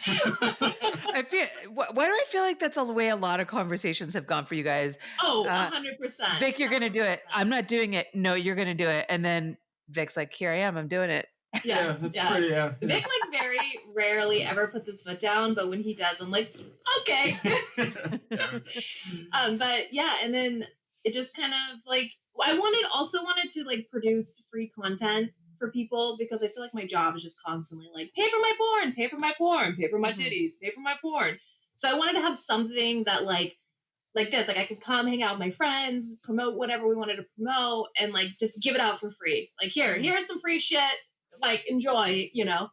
Why do I feel like that's the way a lot of conversations have gone for you guys? Oh, 100%. Vic, you're going to do it. I'm not doing it. No, you're going to do it. And then Vic's like, here I am. I'm doing it. Yeah, that's pretty, Vic like very rarely ever puts his foot down, but when he does, I'm like, okay. But yeah, and then it just kind of like, I also wanted to like produce free content for people because I feel like my job is just constantly like, pay for my porn, pay for my porn, pay for my titties, pay for my porn. So I wanted to have something that like like this. Like I could come hang out with my friends, promote whatever we wanted to promote, and like just give it out for free. Like here's some free shit. Like enjoy, you know.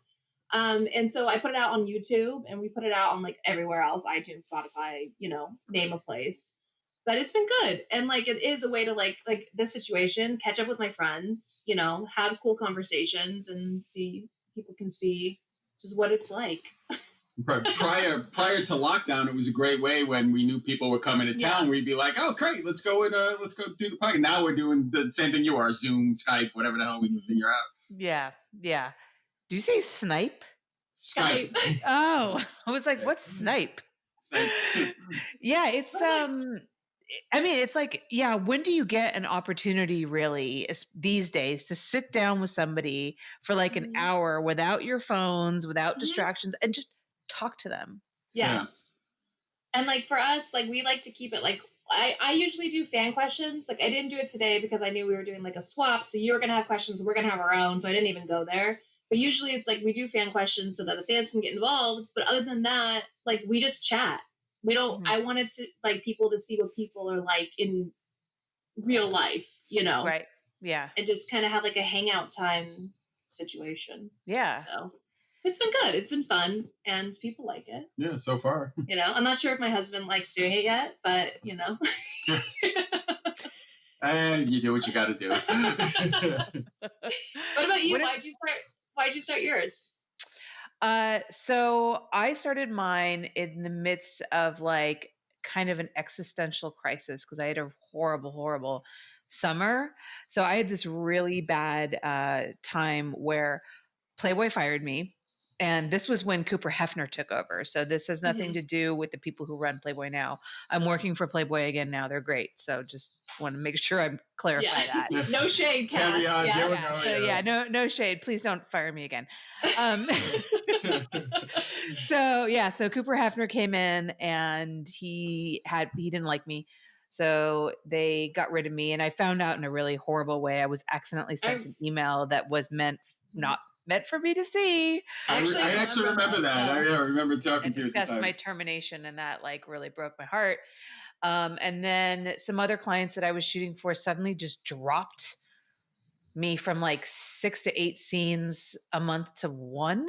And so I put it out on YouTube, and we put it out on like everywhere else, iTunes, Spotify, you know, name a place. But it's been good, and like it is a way to like this situation, catch up with my friends, you know, have cool conversations, and see people can see this is what it's like. Prior to lockdown, it was a great way when we knew people were coming to town. We'd be like, "Oh, great, let's go do the podcast." Now we're doing the same thing you are: Zoom, Skype, whatever the hell we can figure out. Yeah. Do you say snipe? Skype. Oh, I was like, what's snipe? Yeah, it's I mean, it's like, yeah, when do you get an opportunity really these days to sit down with somebody for like an hour without your phones, without distractions, and just talk to them? Yeah. And like for us, like we like to keep it like I usually do fan questions. Like I didn't do it today because I knew we were doing like a swap. So you were going to have questions, we're going to have our own. So I didn't even go there. But usually it's like we do fan questions so that the fans can get involved. But other than that, like we just chat. We don't, I wanted to like people to see what people are like in real life, you know? Right. Yeah. And just kind of have like a hangout time situation. Yeah. So it's been good. It's been fun, and people like it. Yeah, so far. You know, I'm not sure if my husband likes doing it yet, but you know. And you do what you got to do. What about you? Why'd you start yours? So I started mine in the midst of like kind of an existential crisis because I had a horrible summer. So I had this really bad time where Playboy fired me. And this was when Cooper Hefner took over. So this has nothing to do with the people who run Playboy now. I'm working for Playboy again now. They're great. So just want to make sure I clarify that. No shade, Cass. No shade. Please don't fire me again. So Cooper Hefner came in and he didn't like me. So they got rid of me, and I found out in a really horrible way. I was accidentally sent an email that was not meant for me to see. I actually remember that. I remember talking to you. Discussed my termination, and that like really broke my heart. And then some other clients that I was shooting for suddenly just dropped me from like 6 to 8 scenes a month to 1.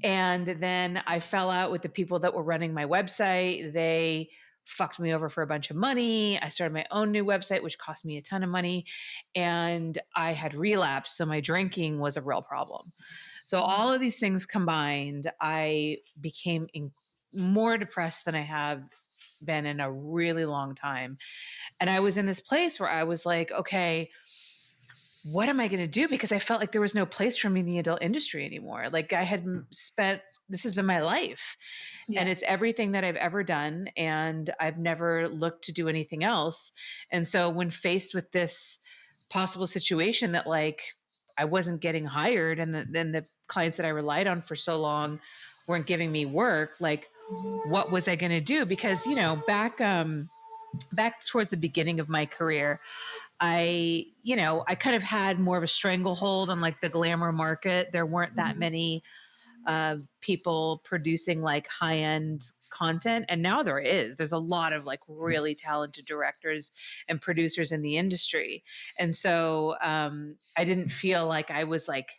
And then I fell out with the people that were running my website. They fucked me over for a bunch of money. I started my own new website, which cost me a ton of money. And I had relapsed. So my drinking was a real problem. So all of these things combined, I became more depressed than I have been in a really long time. And I was in this place where I was like, okay, what am I going to do? Because I felt like there was no place for me in the adult industry anymore. Like I had this has been my life. Yeah. And it's everything that I've ever done. And I've never looked to do anything else. And so when faced with this possible situation that like I wasn't getting hired, and then the clients that I relied on for so long weren't giving me work, like what was I going to do? Because, you know, back towards the beginning of my career, I kind of had more of a stranglehold on like the glamour market. There weren't that many people producing like high-end content. And now there's a lot of like really talented directors and producers in the industry. And so I didn't feel like I was like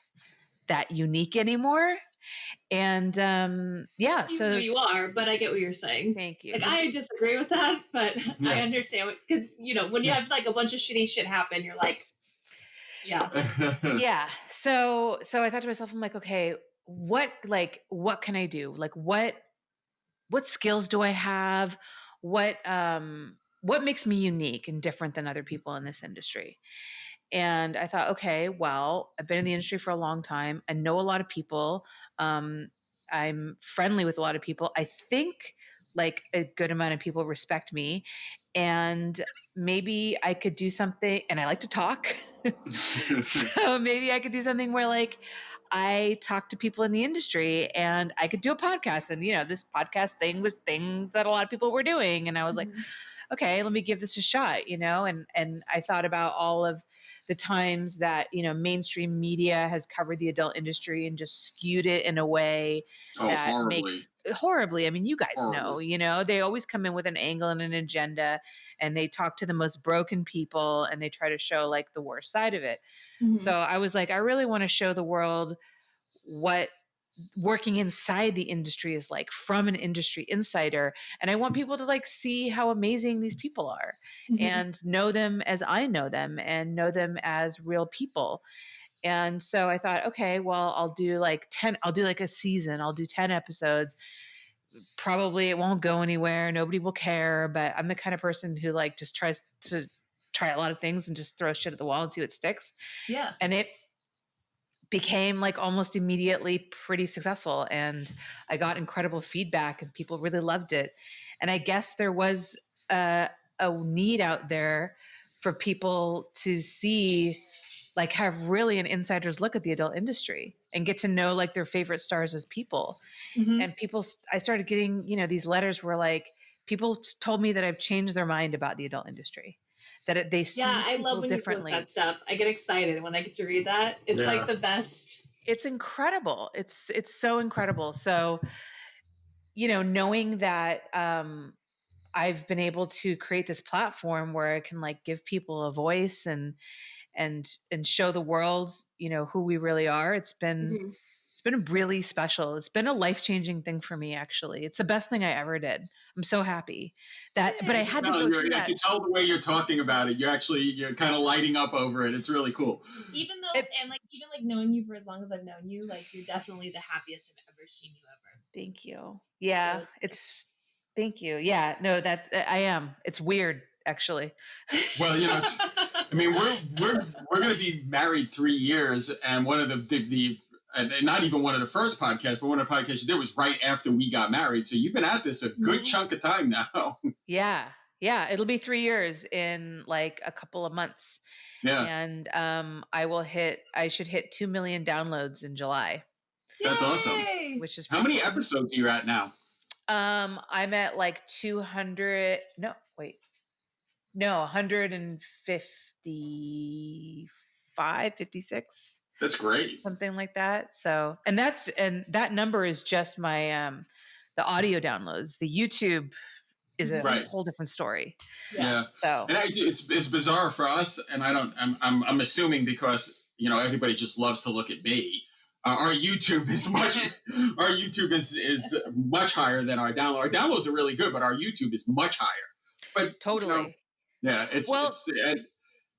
that unique anymore. And so you are, but I get what you're saying. Thank you. Like I disagree with that, but I understand because when you have like a bunch of shitty shit happen, you're like, yeah. So I thought to myself, I'm like, okay, what can I do? Like what skills do I have? What makes me unique and different than other people in this industry? And I thought, okay, well, I've been in the industry for a long time. I know a lot of people. I'm friendly with a lot of people. I think like a good amount of people respect me, and maybe I could do something, and I like to talk. So maybe I could do something where like I talk to people in the industry, and I could do a podcast. And, this podcast thing was things that a lot of people were doing. And I was like, okay, let me give this a shot, and I thought about all of the times that, mainstream media has covered the adult industry and just skewed it in a way that horribly. makes horribly. I mean, you guys Horribly. know, they always come in with an angle and an agenda, and they talk to the most broken people and they try to show like the worst side of it. Mhm. So I was like, I really want to show the world what working inside the industry is like from an industry insider. And I want people to like see how amazing these people are Mhm. and know them as I know them and know them as real people. And so I thought, okay, well, I'll do like a season. I'll do 10 episodes. Probably it won't go anywhere. Nobody will care, but I'm the kind of person who like just tries to try a lot of things and just throw shit at the wall and see what sticks. Yeah. And it became like almost immediately pretty successful, and I got incredible feedback and people really loved it. And I guess there was a need out there for people to see, like, have really an insider's look at the adult industry and get to know like their favorite stars as people. Mhm. And I started getting, these letters where like people told me that I've changed their mind about the adult industry, that they see Yeah, I people love when you differently. post that stuff. I get excited when I get to read that. It's Yeah. like the best. It's incredible. It's so incredible. So, knowing that I've been able to create this platform where I can like give people a voice and show the world, who we really are. It's been Mhm. really special. It's been a life-changing thing for me, actually. It's the best thing I ever did. I'm so happy but I had to No, go through I that. can tell the way you're talking about it. You're kind of lighting up over it. It's really cool. Even though, and like even like knowing you for as long as I've known you, like you're definitely the happiest I've ever seen you ever. Thank you. Yeah, So thank you. Yeah, no, I am. It's weird, actually. Well, I mean, we're going to be married 3 years, and one of the and not even one of the first podcasts, but one of the podcasts you did was right after we got married. So you've been at this a good chunk of time now. Yeah. It'll be 3 years in like a couple of months. Yeah, And I should hit 2 million downloads in July, that's awesome. Yay! which is How pretty many cool. episodes are you at now? I'm at like 200. No, wait. No, 155, 56, That's great. something like that. So, and that number is just my the audio downloads. The YouTube is a Right. whole different story. Yeah. So, And it's bizarre for us, and I'm assuming because everybody just loves to look at me. Our YouTube is much higher than our download. Our downloads are really good, but our YouTube is much higher. But totally. yeah, it's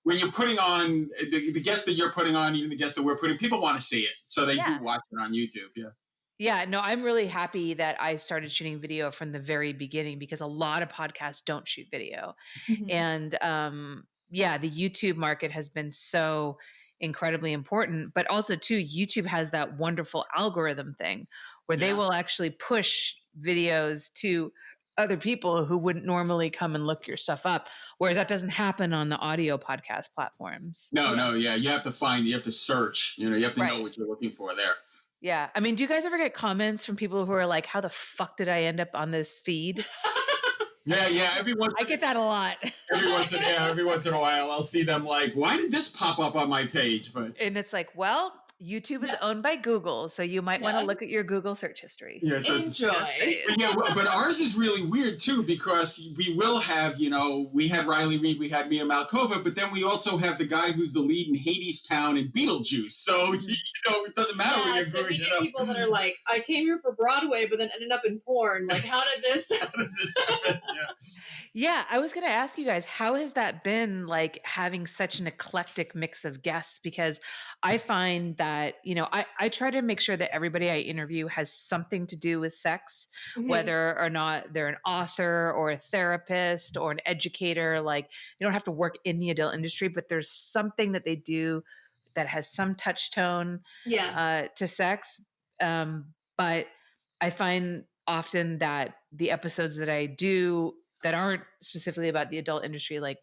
when you're putting on the guests that you're putting on, even the guests that we're putting, people want to see it, so they do watch it on YouTube. Yeah. Yeah, no, I'm really happy that I started shooting video from the very beginning because a lot of podcasts don't shoot video. Mhm. And the YouTube market has been so incredibly important, but also too, YouTube has that wonderful algorithm thing where they will actually push videos to other people who wouldn't normally come and look your stuff up, whereas that doesn't happen on the audio podcast platforms. No, yeah, you have to search, you have to know Right. what you're looking for there. Yeah. I mean, do you guys ever get comments from people who are like, how the fuck did I end up on this feed? Yeah. I get that a lot. Every once in a while, I'll see them like, why did this pop up on my page? But And it's like, well, YouTube is owned by Google, so you might want to look at your Google search history. yeah, so Enjoy. but ours is really weird too, because we will have, we had Riley Reid, we had Mia Malkova, but then we also have the guy who's the lead in Hadestown and Beetlejuice. So it doesn't matter. Yeah, so we get people that are like, I came here for Broadway, but then ended up in porn. Like, how did this happen? Yeah, I was going to ask you guys, how has that been, like, having such an eclectic mix of guests? Because I find that, I try to make sure that everybody I interview has something to do with sex, Mhm. whether or not they're an author or a therapist or an educator. Like, they don't have to work in the adult industry, but there's something that they do that has some touch tone to sex. But I find often that the episodes that I do that aren't specifically about the adult industry, like,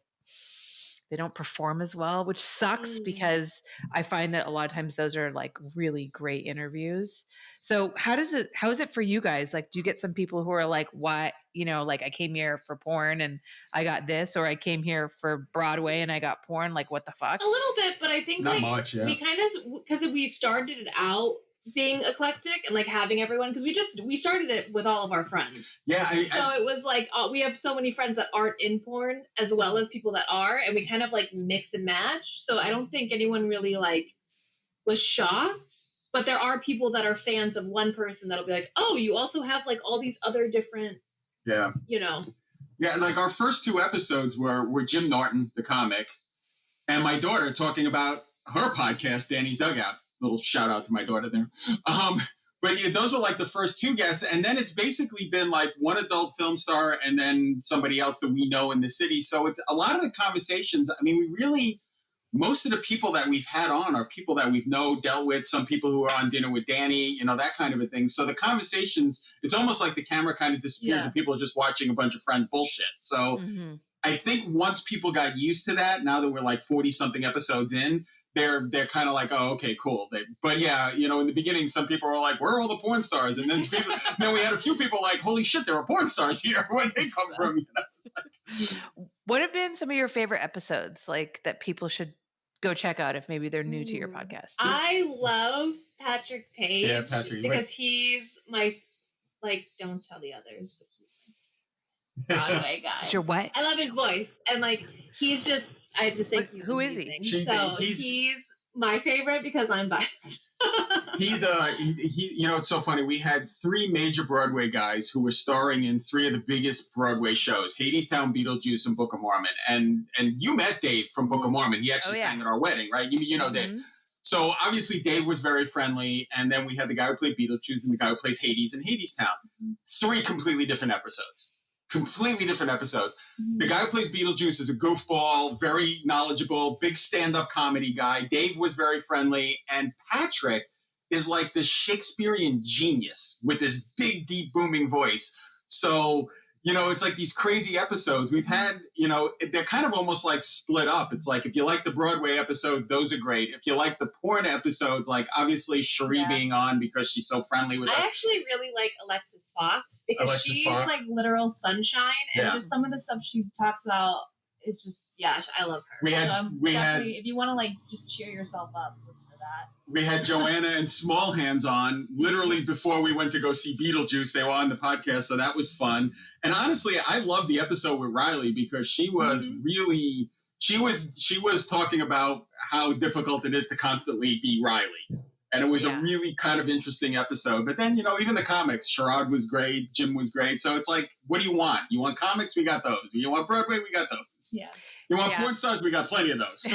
they don't perform as well, which sucks because I find that a lot of times those are like really great interviews. So how is it for you guys? Like, do you get some people who are like, what, like I came here for porn and I got this, or I came here for Broadway and I got porn? Like, what the fuck? A little bit, but I think Not like much, yeah. we kind of, because we started it out being eclectic and like having everyone, because we started it with all of our friends. Yeah. So it was like, we have so many friends that aren't in porn as well as people that are, and we kind of like mix and match. So I don't think anyone really like was shocked, but there are people that are fans of one person that'll be like, oh, you also have like all these other different, Yeah, like our first 2 episodes were Jim Norton, the comic, and my daughter talking about her podcast, Danny's Dugout. Little shout out to my daughter there. But yeah, those were like the first 2 guests. And then it's basically been like one adult film star and then somebody else that we know in the city. So it's a lot of the conversations. I mean, most of the people that we've had on are people that we've dealt with, some people who are on Dinner with Danny, that kind of a thing. So the conversations, it's almost like the camera kind of disappears and people are just watching a bunch of friends bullshit. So I think once people got used to that, now that we're like 40 something episodes in, they're kind of like, oh, okay, cool. But yeah, in the beginning, some people were like, where are all the porn stars? And then then we had a few people like, holy shit, there are porn stars here. Where'd they come from? What have been some of your favorite episodes, like that people should go check out if maybe they're new to your podcast? I love Patrick Page. Yeah, Patrick. Because he's my, like, don't tell the others, but he's my Broadway guy. Sure, what? I love his voice. And like, I just think he's who is he? amazing. He's my favorite because I'm biased. He's it's so funny. We had 3 major Broadway guys who were starring in 3 of the biggest Broadway shows: Hadestown, Beetlejuice, and Book of Mormon. And you met Dave from Book of Mormon. He actually sang at our wedding, right? You know Dave. So obviously Dave was very friendly. And then we had the guy who played Beetlejuice and the guy who plays Hades in Hadestown. 3 completely different episodes. The guy who plays Beetlejuice is a goofball, very knowledgeable, big stand-up comedy guy. Dave was very friendly. And Patrick is like this Shakespearean genius with this big, deep, booming voice. So, it's like these crazy episodes we've had, they're kind of almost like split up. It's like, if you like the Broadway episodes, those are great. If you like the porn episodes, like obviously Cherie being on because she's so friendly with us. I actually really like Alexis Fox because she's like literal sunshine, and just some of the stuff she talks about is just, I love her. If you want to like just cheer yourself up, listen to that. We had Joanna and Small Hands on literally before we went to go see Beetlejuice. They were on the podcast, so that was fun. And honestly, I loved the episode with Riley because she was really, she was talking about how difficult it is to constantly be Riley. And it was a really kind of interesting episode. But then, even the comics, Sherrod was great, Jim was great. So it's like, what do you want? You want comics? We got those. You want Broadway? We got those. Yeah. You want porn stars? We got plenty of those.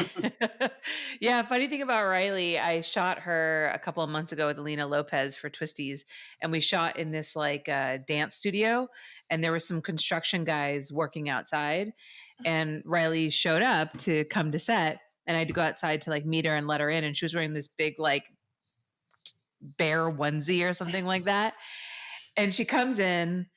Yeah, funny thing about Riley, I shot her a couple of months ago with Alina Lopez for Twisties, and we shot in this like dance studio, and there were some construction guys working outside, and Riley showed up to come to set, and I had to go outside to like meet her and let her in, and she was wearing this big like bear onesie or something like that, and she comes in.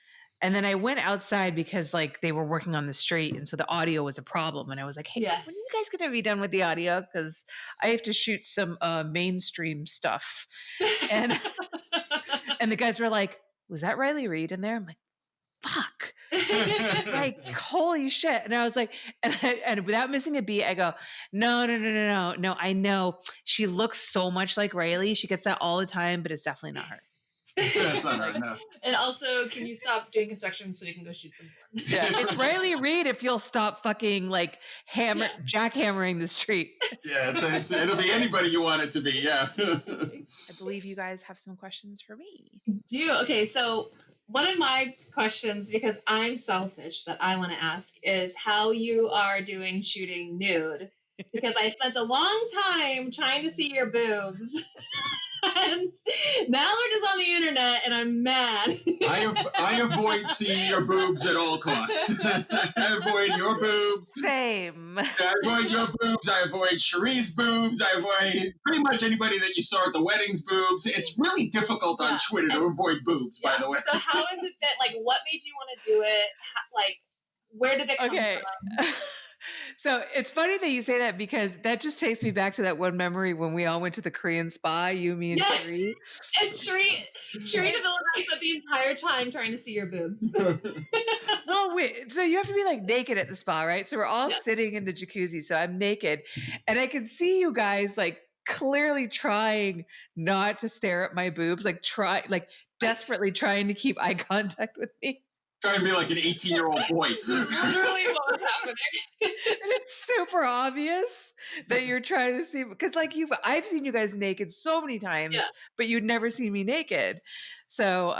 And then I went outside because like they were working on the street. And so the audio was a problem. And I was like, hey, when are you guys going to be done with the audio? Because I have to shoot some mainstream stuff. And and the guys were like, was that Riley Reid in there? I'm like, fuck. Like, holy shit. And I was like, and without missing a beat, I go, no, I know. She looks so much like Riley. She gets that all the time, but it's definitely not her. That's not right enough. And also, can you stop doing construction so we can go shoot some porn? Yeah, it's Riley Reid if you'll stop fucking like jackhammering the street. Yeah, it'll be anybody you want it to be. Yeah. I believe you guys have some questions for me. Okay, so one of my questions, because I'm selfish, that I want to ask is how you are doing shooting nude, because I spent a long time trying to see your boobs. And now they're just on the internet, and I'm mad. I avoid seeing your boobs at all costs. I avoid your boobs. Same. I avoid your boobs. I avoid Cherie's boobs. I avoid pretty much anybody that you saw at the wedding's boobs. It's really difficult on Twitter to avoid boobs, by the way. So how has it been? Like, what made you want to do it? Like, where did it come from? So it's funny that you say that because that just takes me back to that one memory when we all went to the Korean spa, you, me, and Yes. Sheree. And Sheree developed spent the entire time trying to see your boobs. Well, wait, so you have to be like naked at the spa, right? So we're all sitting in the jacuzzi. So I'm naked and I can see you guys like clearly trying not to stare at my boobs, like desperately trying to keep eye contact with me. Trying to be like an 18-year-old boy. Literally what was happening. And it's super obvious that you're trying to see, because like I've seen you guys naked so many times, but you'd never seen me naked. So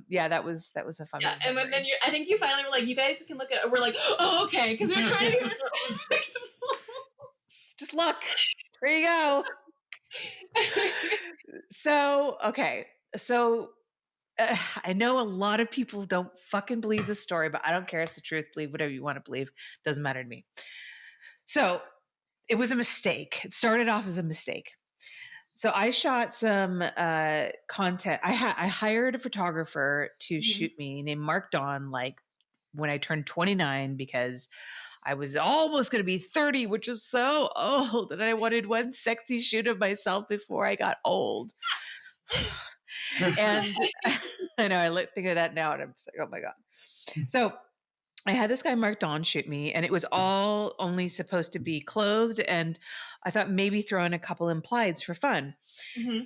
that was a fun one. And then I think you finally were like, you guys can look at. We're like, oh, okay, because we're trying to be respectful. Just look. There you go. So okay, so. I know a lot of people don't fucking believe this story, but I don't care. It's the truth. Believe whatever you want to believe. Doesn't matter to me. So it was a mistake. It started off as a mistake. So I shot some content. I hired a photographer to shoot me named Mark Dawn, like when I turned 29, because I was almost going to be 30, which is so old. And I wanted one sexy shoot of myself before I got old. And I know I think of that now and I'm just like, oh my God. So I had this guy, Mark Dawn, shoot me, and it was all only supposed to be clothed. And I thought maybe throw in a couple implieds for fun.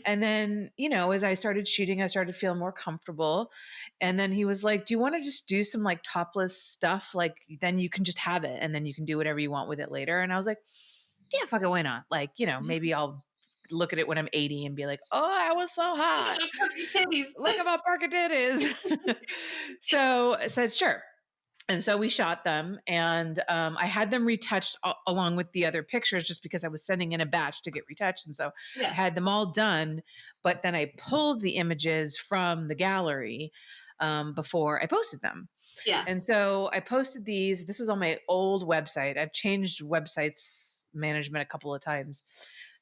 And then, as I started shooting, I started feeling more comfortable. And then he was like, do you want to just do some like topless stuff? Like, then you can just have it and then you can do whatever you want with it later. And I was like, yeah, fuck it. Why not? Like, maybe I'll look at it when I'm 80 and be like, oh, I was so hot. Look at my parka titties. So I said, sure. And so we shot them and I had them retouched along with the other pictures just because I was sending in a batch to get retouched. And so I had them all done, but then I pulled the images from the gallery before I posted them. Yeah. And so I posted these. This was on my old website. I've changed websites management a couple of times.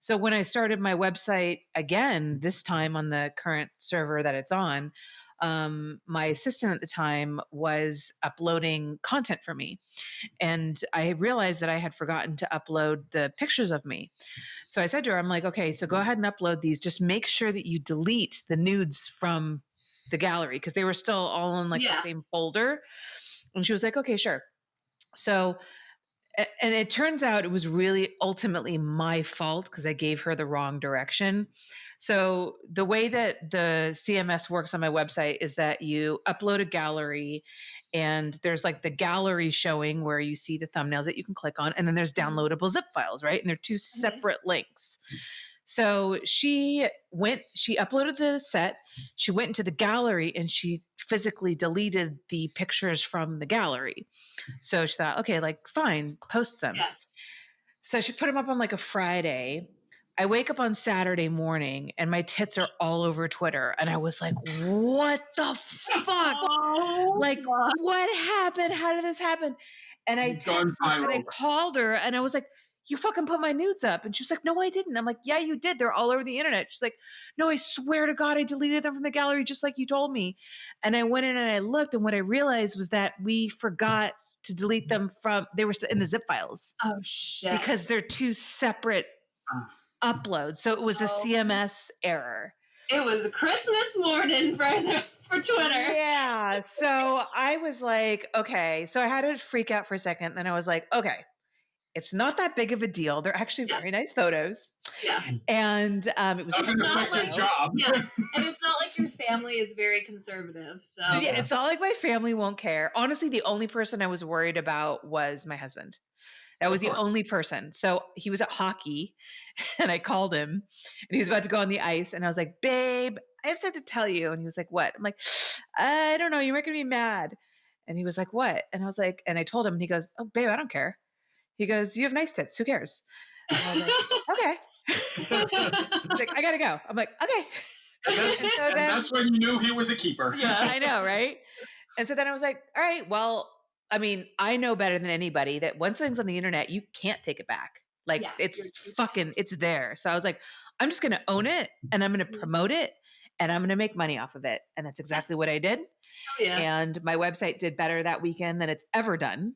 So when I started my website again, this time on the current server that it's on, my assistant at the time was uploading content for me. And I realized that I had forgotten to upload the pictures of me. So I said to her, I'm like, okay, so go ahead and upload these. Just make sure that you delete the nudes from the gallery because they were still all in like the same folder. And she was like, okay, sure. So and it turns out it was really ultimately my fault because I gave her the wrong direction. So the way that the CMS works on my website is that you upload a gallery and there's like the gallery showing where you see the thumbnails that you can click on. And then there's downloadable zip files, right? And they're two separate links. So she uploaded the set, she went into the gallery and she physically deleted the pictures from the gallery. So she thought, okay, like fine, post them. Yeah. So she put them up on like a Friday. I wake up on Saturday morning and my tits are all over Twitter. And I was like, what the fuck? Like, what happened? How did this happen? And I texted and I called her and I was like, you fucking put my nudes up. And she's like, no, I didn't. I'm like, yeah, you did. They're all over the internet. She's like, no, I swear to God, I deleted them from the gallery just like you told me. And I went in and I looked and what I realized was that we forgot to delete them they were in the zip files. Oh, shit. Because they're two separate uploads. So it was a CMS error. It was a Christmas morning for Twitter. Yeah. So I was like, okay. So I had to freak out for a second. Then I was like, okay. It's not that big of a deal. They're actually very nice photos. Yeah. And it was not affect your job. Yeah. And it's not like your family is very conservative. So yeah, it's not like my family won't care. Honestly, the only person I was worried about was my husband. That was the only person. So he was at hockey and I called him and he was about to go on the ice. And I was like, babe, I have something to tell you. And he was like, what? I'm like, I don't know. You're making me mad. And he was like, what? And I was like, and I told him and he goes, oh, babe, I don't care. He goes, you have nice tits. Who cares? And I was like, okay. He's like, I got to go. I'm like, okay. And that's when you knew he was a keeper. Yeah, I know, right? And so then I was like, all right, well, I mean, I know better than anybody that once things on the internet, you can't take it back. Like it's there. So I was like, I'm just going to own it and I'm going to promote it and I'm going to make money off of it. And that's exactly what I did. Oh, yeah. And my website did better that weekend than it's ever done.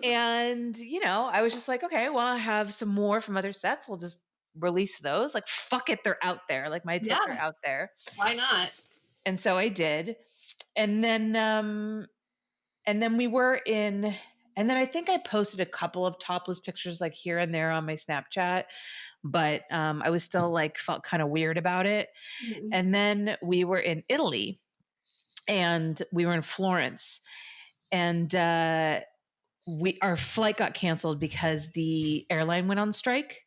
And, I was just like, okay, well, I have some more from other sets. I'll just release those. Like, fuck it, they're out there. Like, my tits are out there. Why not? And so I did. And then we were in, and then I think I posted a couple of topless pictures like here and there on my Snapchat, but I was still like felt kind of weird about it. Mhm. And then we were in Italy and we were in Florence, and our flight got canceled because the airline went on strike.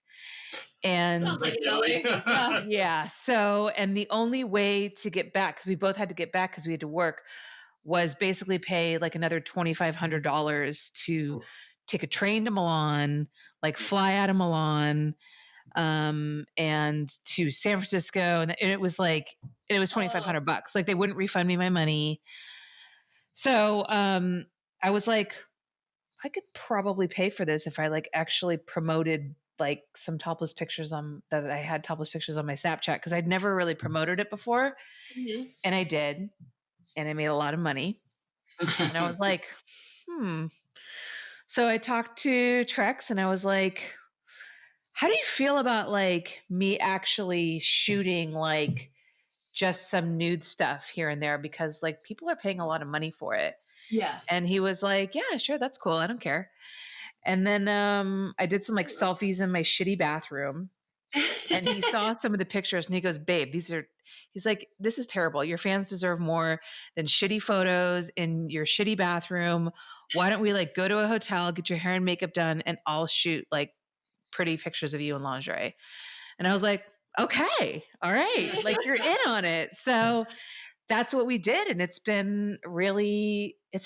And Sounds like Italy. Yeah. yeah, so, and the only way to get back, because we both had to get back because we had to work, was basically pay like another $2,500 to take a train to Milan, like fly out of Milan, and to San Francisco. And it was like, it was $2,500. Like they wouldn't refund me my money. So I was like, I could probably pay for this if I like actually promoted like some topless pictures that I had topless pictures on my Snapchat, because I'd never really promoted it before. Mhm. And I did. And I made a lot of money. And I was like, So I talked to Trex and I was like, how do you feel about like me actually shooting like just some nude stuff here and there? Because like people are paying a lot of money for it. Yeah. And he was like, yeah, sure. That's cool. I don't care. And then I did some like selfies in my shitty bathroom. And he saw some of the pictures and he goes, babe, he's like, this is terrible. Your fans deserve more than shitty photos in your shitty bathroom. Why don't we like go to a hotel, get your hair and makeup done, and I'll shoot like pretty pictures of you in lingerie. And I was like, okay, all right. Like you're in on it. So that's what we did. And it's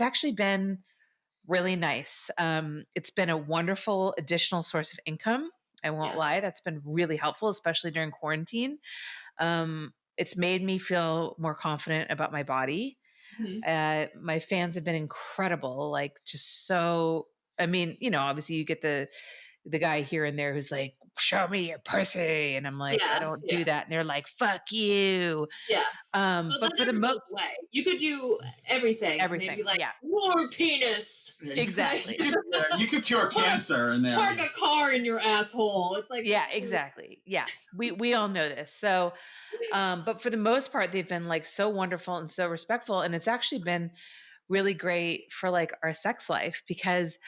actually been really nice. It's been a wonderful additional source of income. I won't lie. That's been really helpful, especially during quarantine. It's made me feel more confident about my body. Mhm. My fans have been incredible. Like just so, I mean, obviously you get the guy here and there who's like, show me your pussy. And I'm like, I don't do that. And they're like, fuck you. Yeah. But that for the never most goes away. You could do everything. Everything, Maybe like yeah. more penis. Exactly. You could cure cancer in there. Park a car in your asshole. It's like Yeah, exactly. Yeah. We all know this. So but for the most part, they've been like so wonderful and so respectful. And it's actually been really great for like our sex life, because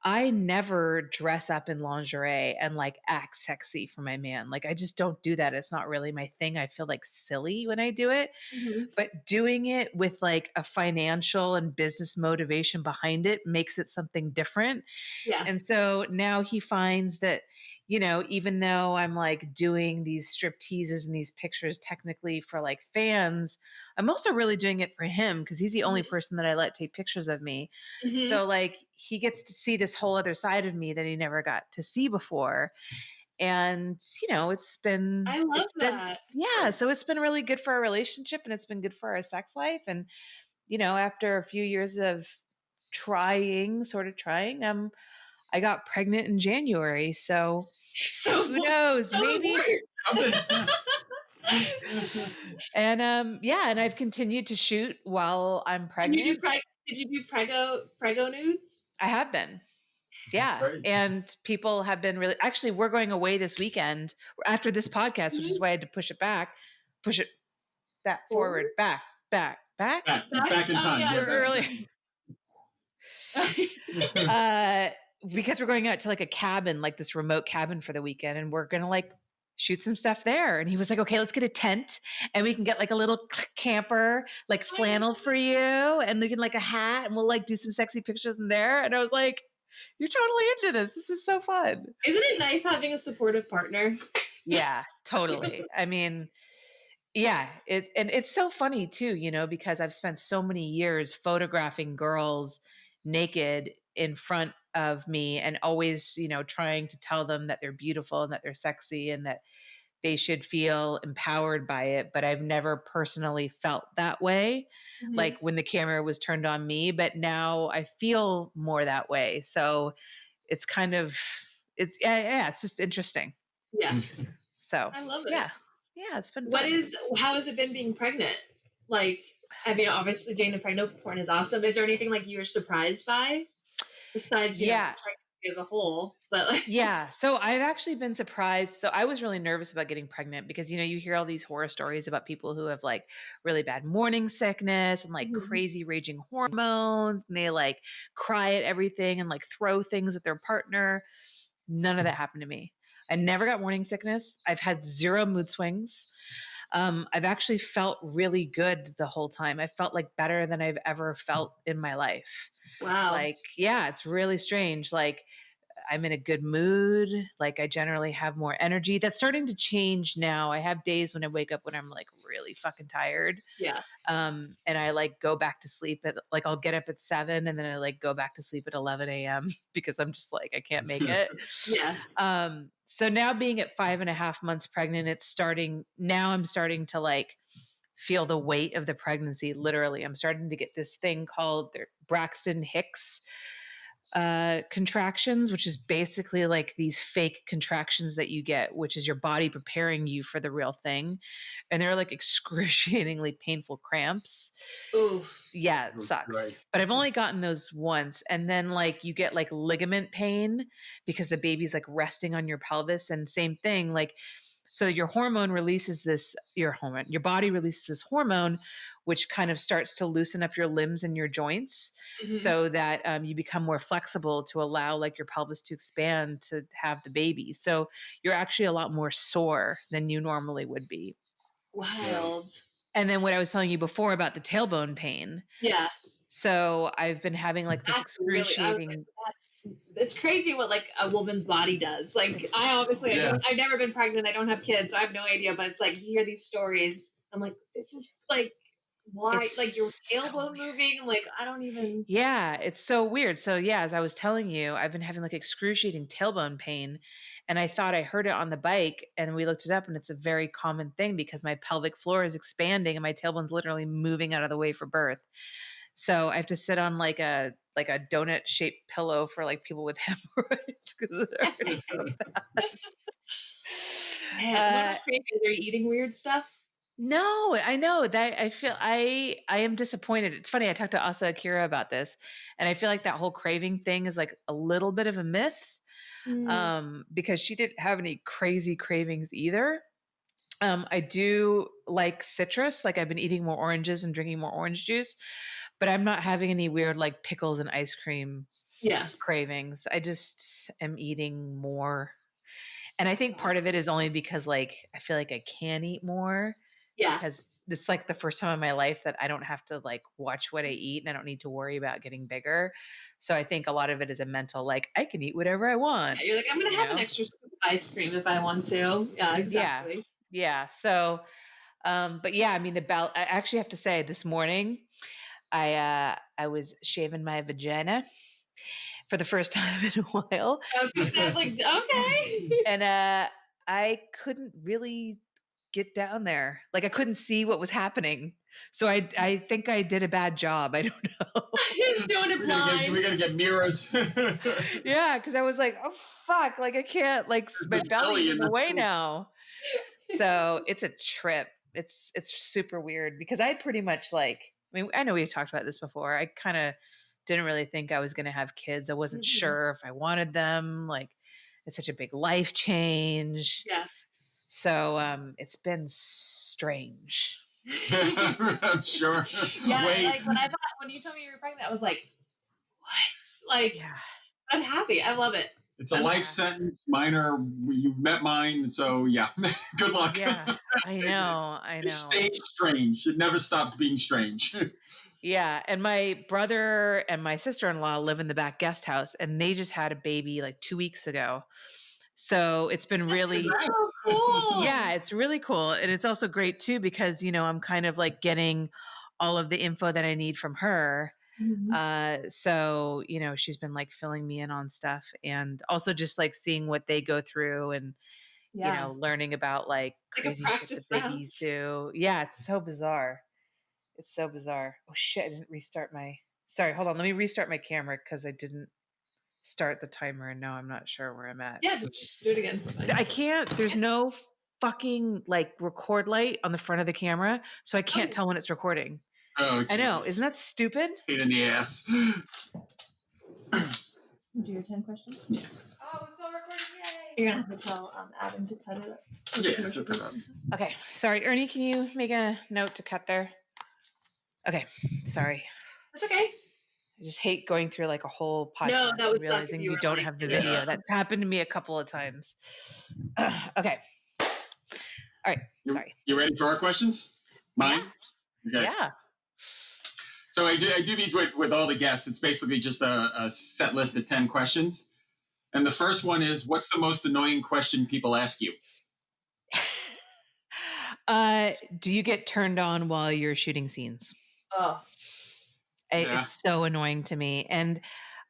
I never dress up in lingerie and like act sexy for my man. Like I just don't do that. It's not really my thing. I feel like silly when I do it. Mhm. But doing it with like a financial and business motivation behind it makes it something different. Yeah. And so now he finds that, even though I'm like doing these strip teases and these pictures technically for like fans, I'm also really doing it for him, because he's the only person that I let take pictures of me. Mhm. So like he gets to see this whole other side of me that he never got to see before. And it's been I love that. yeah, so it's been really good for our relationship, and it's been good for our sex life. And after a few years of trying, I got pregnant in January. So who knows? so Maybe. important. And and I've continued to shoot while I'm pregnant. Did you do prego nudes? I have been. Yeah. And people have been really, actually, we're going away this weekend after this podcast, which is why I had to push it back, forward, back in time. Earlier. Because we're going out to like a cabin, like this remote cabin for the weekend, and we're going to like shoot some stuff there. And he was like, okay, let's get a tent and we can get like a little camper, like flannel for you. And we can like a hat, and we'll like do some sexy pictures in there. And I was like, you're totally into this. This is so fun. Isn't it nice having a supportive partner? Yeah, totally. I mean, yeah, it's so funny too, because I've spent so many years photographing girls naked in front of me, and always, trying to tell them that they're beautiful and that they're sexy and that they should feel empowered by it. But I've never personally felt that way, like when the camera was turned on me. But now I feel more that way. So it's kind of, it's just interesting. Yeah. So I love it. Yeah, it's been fun. How has it been being pregnant? Like, I mean, obviously, Jane, the pregnant porn is awesome. Is there anything like you were surprised by besides, Yeah. pregnancy as a whole? But like, Yeah. So I've actually been surprised. So I was really nervous about getting pregnant because, you hear all these horror stories about people who have like really bad morning sickness and like crazy raging hormones and they like cry at everything and like throw things at their partner. None of that happened to me. I never got morning sickness. I've had 0 mood swings. I've actually felt really good the whole time. I felt like better than I've ever felt in my life. wow. Like, yeah, it's really strange. Like, I'm in a good mood. Like, I generally have more energy. That's starting to change now. I have days when I wake up when I'm like really fucking tired. Yeah. And I like go back to sleep at like I'll get up at 7 and then I like go back to sleep at 11 a.m. because I'm just like I can't make it. Yeah. So now being at 5.5 months pregnant, I'm starting to like feel the weight of the pregnancy. Literally, I'm starting to get this thing called Braxton Hicks contractions, which is basically like these fake contractions that you get, which is your body preparing you for the real thing. And they're like excruciatingly painful cramps. Ooh. Yeah, it sucks. Right. But I've only gotten those once. And then like you get like ligament pain because the baby's like resting on your pelvis. And same thing, like so your body releases this hormone, which kind of starts to loosen up your limbs and your joints so that you become more flexible to allow like your pelvis to expand to have the baby. So you're actually a lot more sore than you normally would be. Wild. And then what I was telling you before about the tailbone pain. Yeah. So I've been having like this That's really, excruciating. it's crazy what like a woman's body does. Like I've never been pregnant. I don't have kids, so I have no idea. But it's like you hear these stories. I'm like, this is like why? It's like your so tailbone moving. I'm like, I don't even. Yeah, it's so weird. So yeah, as I was telling you, I've been having like excruciating tailbone pain. And I thought I heard it on the bike and we looked it up and it's a very common thing because my pelvic floor is expanding and my tailbone's literally moving out of the way for birth. So I have to sit on like a donut shaped pillow for like people with hemorrhoids because it hurts so bad. Man, what are cravings? Are you eating weird stuff? No, I know that I feel I am disappointed. It's funny. I talked to Asa Akira about this and I feel like that whole craving thing is like a little bit of a myth because she didn't have any crazy cravings either. I do like citrus. Like I've been eating more oranges and drinking more orange juice, but I'm not having any weird like pickles and ice cream cravings. I just am eating more. And I think part of it is only because like I feel like I can eat more. Yeah. Because this is like the first time in my life that I don't have to like watch what I eat and I don't need to worry about getting bigger. So I think a lot of it is a mental, like I can eat whatever I want. Yeah, you're like, I'm going to have an extra scoop of ice cream if I want to. Yeah, exactly. Yeah. So, but yeah, I mean, I actually have to say this morning, I was shaving my vagina for the first time in a while. I was going to say, I was like, okay. And I couldn't really get down there. Like I couldn't see what was happening. So I think I did a bad job. I don't know. You're just doing it blind. We're gonna get mirrors. Yeah, because I was like, oh fuck, like I can't, like my belly's in the way now. So it's a trip. It's super weird because I pretty much like. I mean, I know we've talked about this before. I kind of didn't really think I was going to have kids. I wasn't sure if I wanted them. Like, it's such a big life change. Yeah. So it's been strange. I'm sure. Yeah, like when you told me you were pregnant, I was like, what? Like, Yeah. I'm happy. I love it. It's a life sentence. Mine are, you've met mine. So yeah, good luck. Yeah, I know. It stays strange. It never stops being strange. Yeah. And my brother and my sister-in-law live in the back guest house and they just had a baby like 2 weeks ago. So it's been really cool. Yeah, it's really cool. And it's also great too, because, I'm kind of like getting all of the info that I need from her. So, she's been like filling me in on stuff and also just like seeing what they go through and, learning about like crazy shit that babies do. Yeah, it's so bizarre. It's so bizarre. Oh shit, I didn't restart sorry, hold on. Let me restart my camera because I didn't start the timer and now I'm not sure where I'm at. Yeah, just do it again. It's fine. I can't, there's no fucking like record light on the front of the camera. So I can't tell when it's recording. Oh, I know. Jesus. Isn't that stupid? Pain in the ass. Do your 10 questions. Yeah. Oh, we're still recording. Yay. You're gonna have to tell Adam to cut it up. with Yeah, commercial he'll cut it breaks up. and stuff. Okay. Sorry, Ernie, can you make a note to cut there? Okay. Sorry. That's okay. I just hate going through like a whole podcast No, that and would suck if realizing you you were, don't like, have the in the video. middle. That's happened to me a couple of times. Okay. All right. Sorry. You ready for our questions? Mine? Okay. Yeah. So I do these with all the guests. It's basically just a set list of 10 questions. And the first one is, what's the most annoying question people ask you? Do you get turned on while you're shooting scenes? Oh, Yeah. It's so annoying to me. And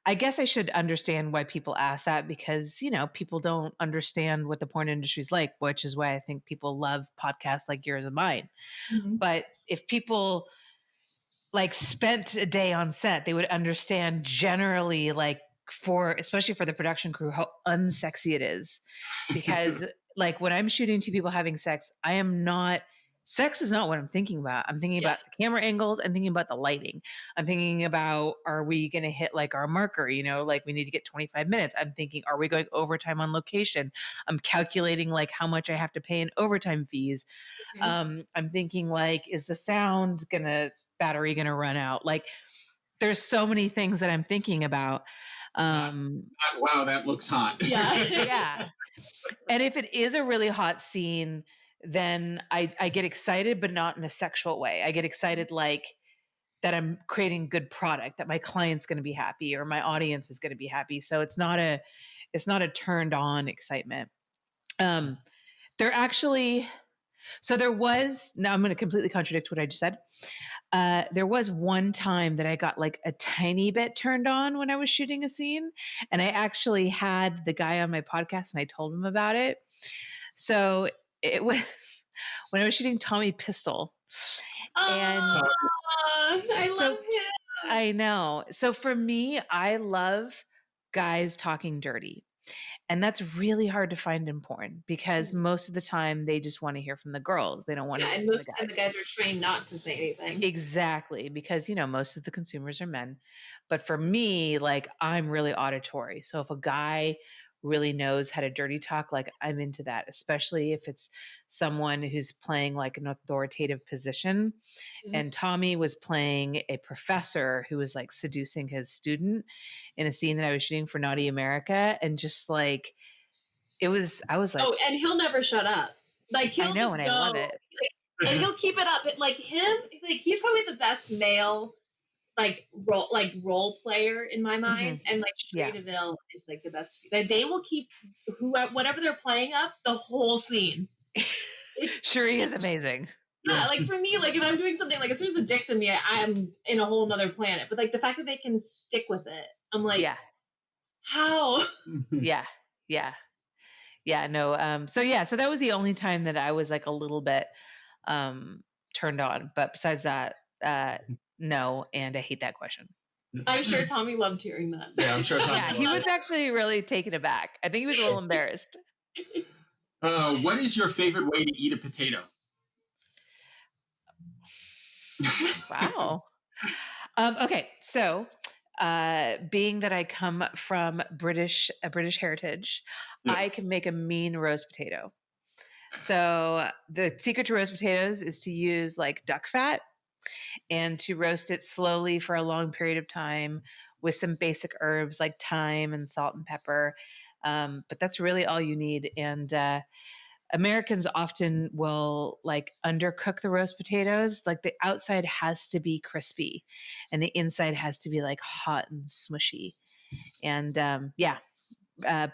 I guess I should understand why people ask that because, people don't understand what the porn industry is like, which is why I think people love podcasts like yours and mine. mhm. But if people like spent a day on set, they would understand generally, like, especially for the production crew, how unsexy it is. Because like when I'm shooting two people having sex, sex is not what I'm thinking about. I'm thinking about the camera angles. I'm thinking about the lighting. I'm thinking about, are we going to hit like our marker? Like we need to get 25 minutes. I'm thinking, are we going overtime on location? I'm calculating like how much I have to pay in overtime fees. Okay. I'm thinking like, is the sound battery gonna run out? Like there's so many things that I'm thinking about. Wow, that looks hot. Yeah. Yeah. And if it is a really hot scene, then I get excited, but not in a sexual way. I get excited like that I'm creating good product, that my client's going to be happy or my audience is going to be happy. So it's not a turned on excitement. There actually, so there was, now I'm going to completely contradict what I just said. There was one time that I got like a tiny bit turned on when I was shooting a scene. And I actually had the guy on my podcast and I told him about it. So it was when I was shooting Tommy Pistol. And I so- love him. I know. So for me, I love guys talking dirty. And that's really hard to find in porn because most of the time they just want to hear from the girls. They don't want to hear And from most the of the time guys. the guys are trained not to say anything. Exactly. Because, most of the consumers are men. But for me, like I'm really auditory. So if a guy really knows how to dirty talk, like I'm into that, especially if it's someone who's playing like an authoritative position. Mhm. And Tommy was playing a professor who was like seducing his student in a scene that I was shooting for Naughty America. And just like, I was like, Oh, and he'll never shut up. Like he'll I know, just and go, I love it. and he'll keep it up. Like him, like he's probably the best male role player in my mind. And like Yeah. Deville is like the best. Like, they will keep whatever they're playing up the whole scene. Cherie is amazing. Yeah, like for me, like if I'm doing something, like as soon as the dick's in me, I'm in a whole nother planet. But like the fact that they can stick with it, I'm like, Yeah. how? Yeah. No. So that was the only time that I was like a little bit turned on. But besides that, no. And I hate that question. I'm sure Tommy loved hearing that. Yeah, I'm sure Tommy Yeah, he was actually really taken aback. I think he was a little embarrassed. What is your favorite way to eat a potato? Wow. Okay, so being that I come from a British heritage, Yes. I can make a mean roast potato. So the secret to roast potatoes is to use like duck fat and to roast it slowly for a long period of time with some basic herbs like thyme and salt and pepper. But that's really all you need. And Americans often will like undercook the roast potatoes. Like the outside has to be crispy and the inside has to be like hot and smushy. And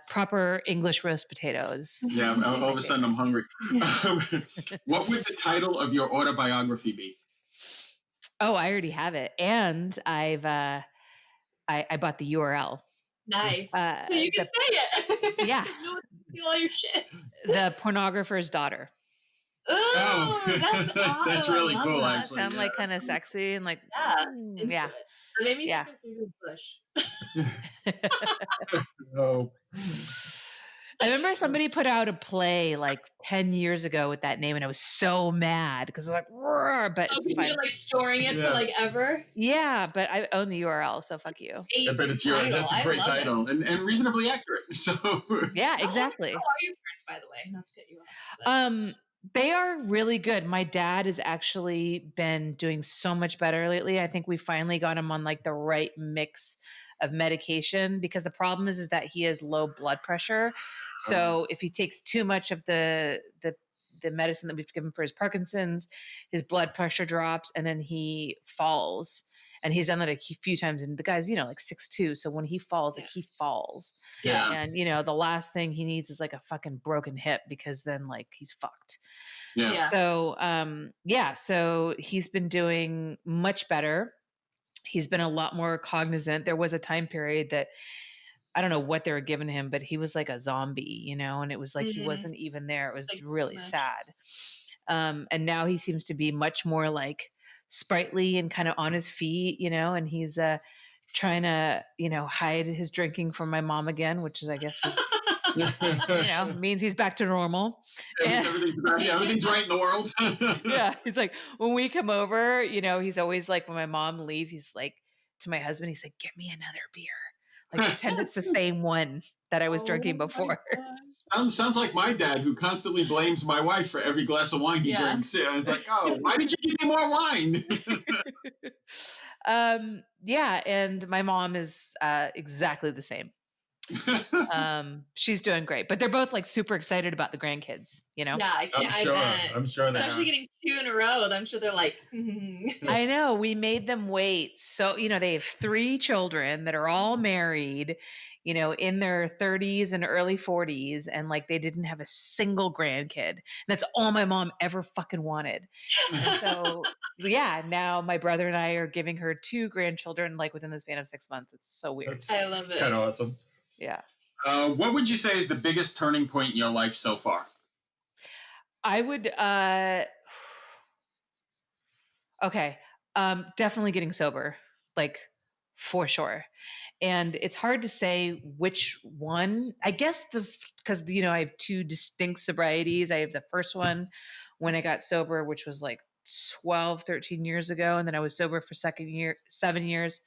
proper English roast potatoes. Yeah, all of a sudden I'm hungry. What would the title of your autobiography be? Oh, I already have it. And I've I bought the URL. Nice. So you can say it. Yeah. No one can steal all your shit. The Pornographer's Daughter. Oh, that's awesome. That's really I love cool, that. actually. Sound like kind of sexy and like Yeah. Into yeah. it. It made me Yeah. think of Susan Bush. Oh. I remember somebody put out a play like 10 years ago with that name, and I was so mad because I was like, "Roar," but it's fine. You're like storing it for like ever. Yeah, but I own the URL, so fuck you. But it's that's a great title and reasonably accurate. So yeah, exactly. How are your parents, by the way? Not to cut you off. They are really good. My dad has actually been doing so much better lately. I think we finally got him on like the right mix of medication, because the problem is that he has low blood pressure. So if he takes too much of the medicine that we've given for his Parkinson's, his blood pressure drops and then he falls. And he's done that a few times. And the guy's, like 6'2". So when he falls, like he falls. Yeah. And, the last thing he needs is like a fucking broken hip, because then like he's fucked. Yeah. So, so he's been doing much better. He's been a lot more cognizant. There was a time period that I don't know what they were giving him, but he was like a zombie, and it was like he wasn't even there. It was like really sad. And now he seems to be much more like sprightly and kind of on his feet, and he's trying to, hide his drinking from my mom again, which is, I guess, is, means he's back to normal. Everything's right in the world. Yeah. He's like, when we come over, he's always like, when my mom leaves, he's like, to my husband, he's like, get me another beer. Like, pretend it's the same one that I was drinking before. Sounds like my dad, who constantly blames my wife for every glass of wine he drinks. I was like, oh, why did you give me more wine? And my mom is exactly the same. She's doing great, but they're both like super excited about the grandkids, Yeah, I'm sure especially getting 2 in a row. I'm sure they're like, I know, we made them wait. So, they have 3 children that are all married, in their 30s and early 40s. And like, they didn't have a single grandkid. That's all my mom ever fucking wanted. And so now my brother and I are giving her 2 grandchildren, like within the span of 6 months. It's so weird. I love it. It's kind of awesome. Yeah. What would you say is the biggest turning point in your life so far? I would, definitely getting sober, like for sure. And it's hard to say which one. I guess because, I have 2 distinct sobrieties. I have the first one when I got sober, which was like 12, 13 years ago. And then I was sober for 7 years.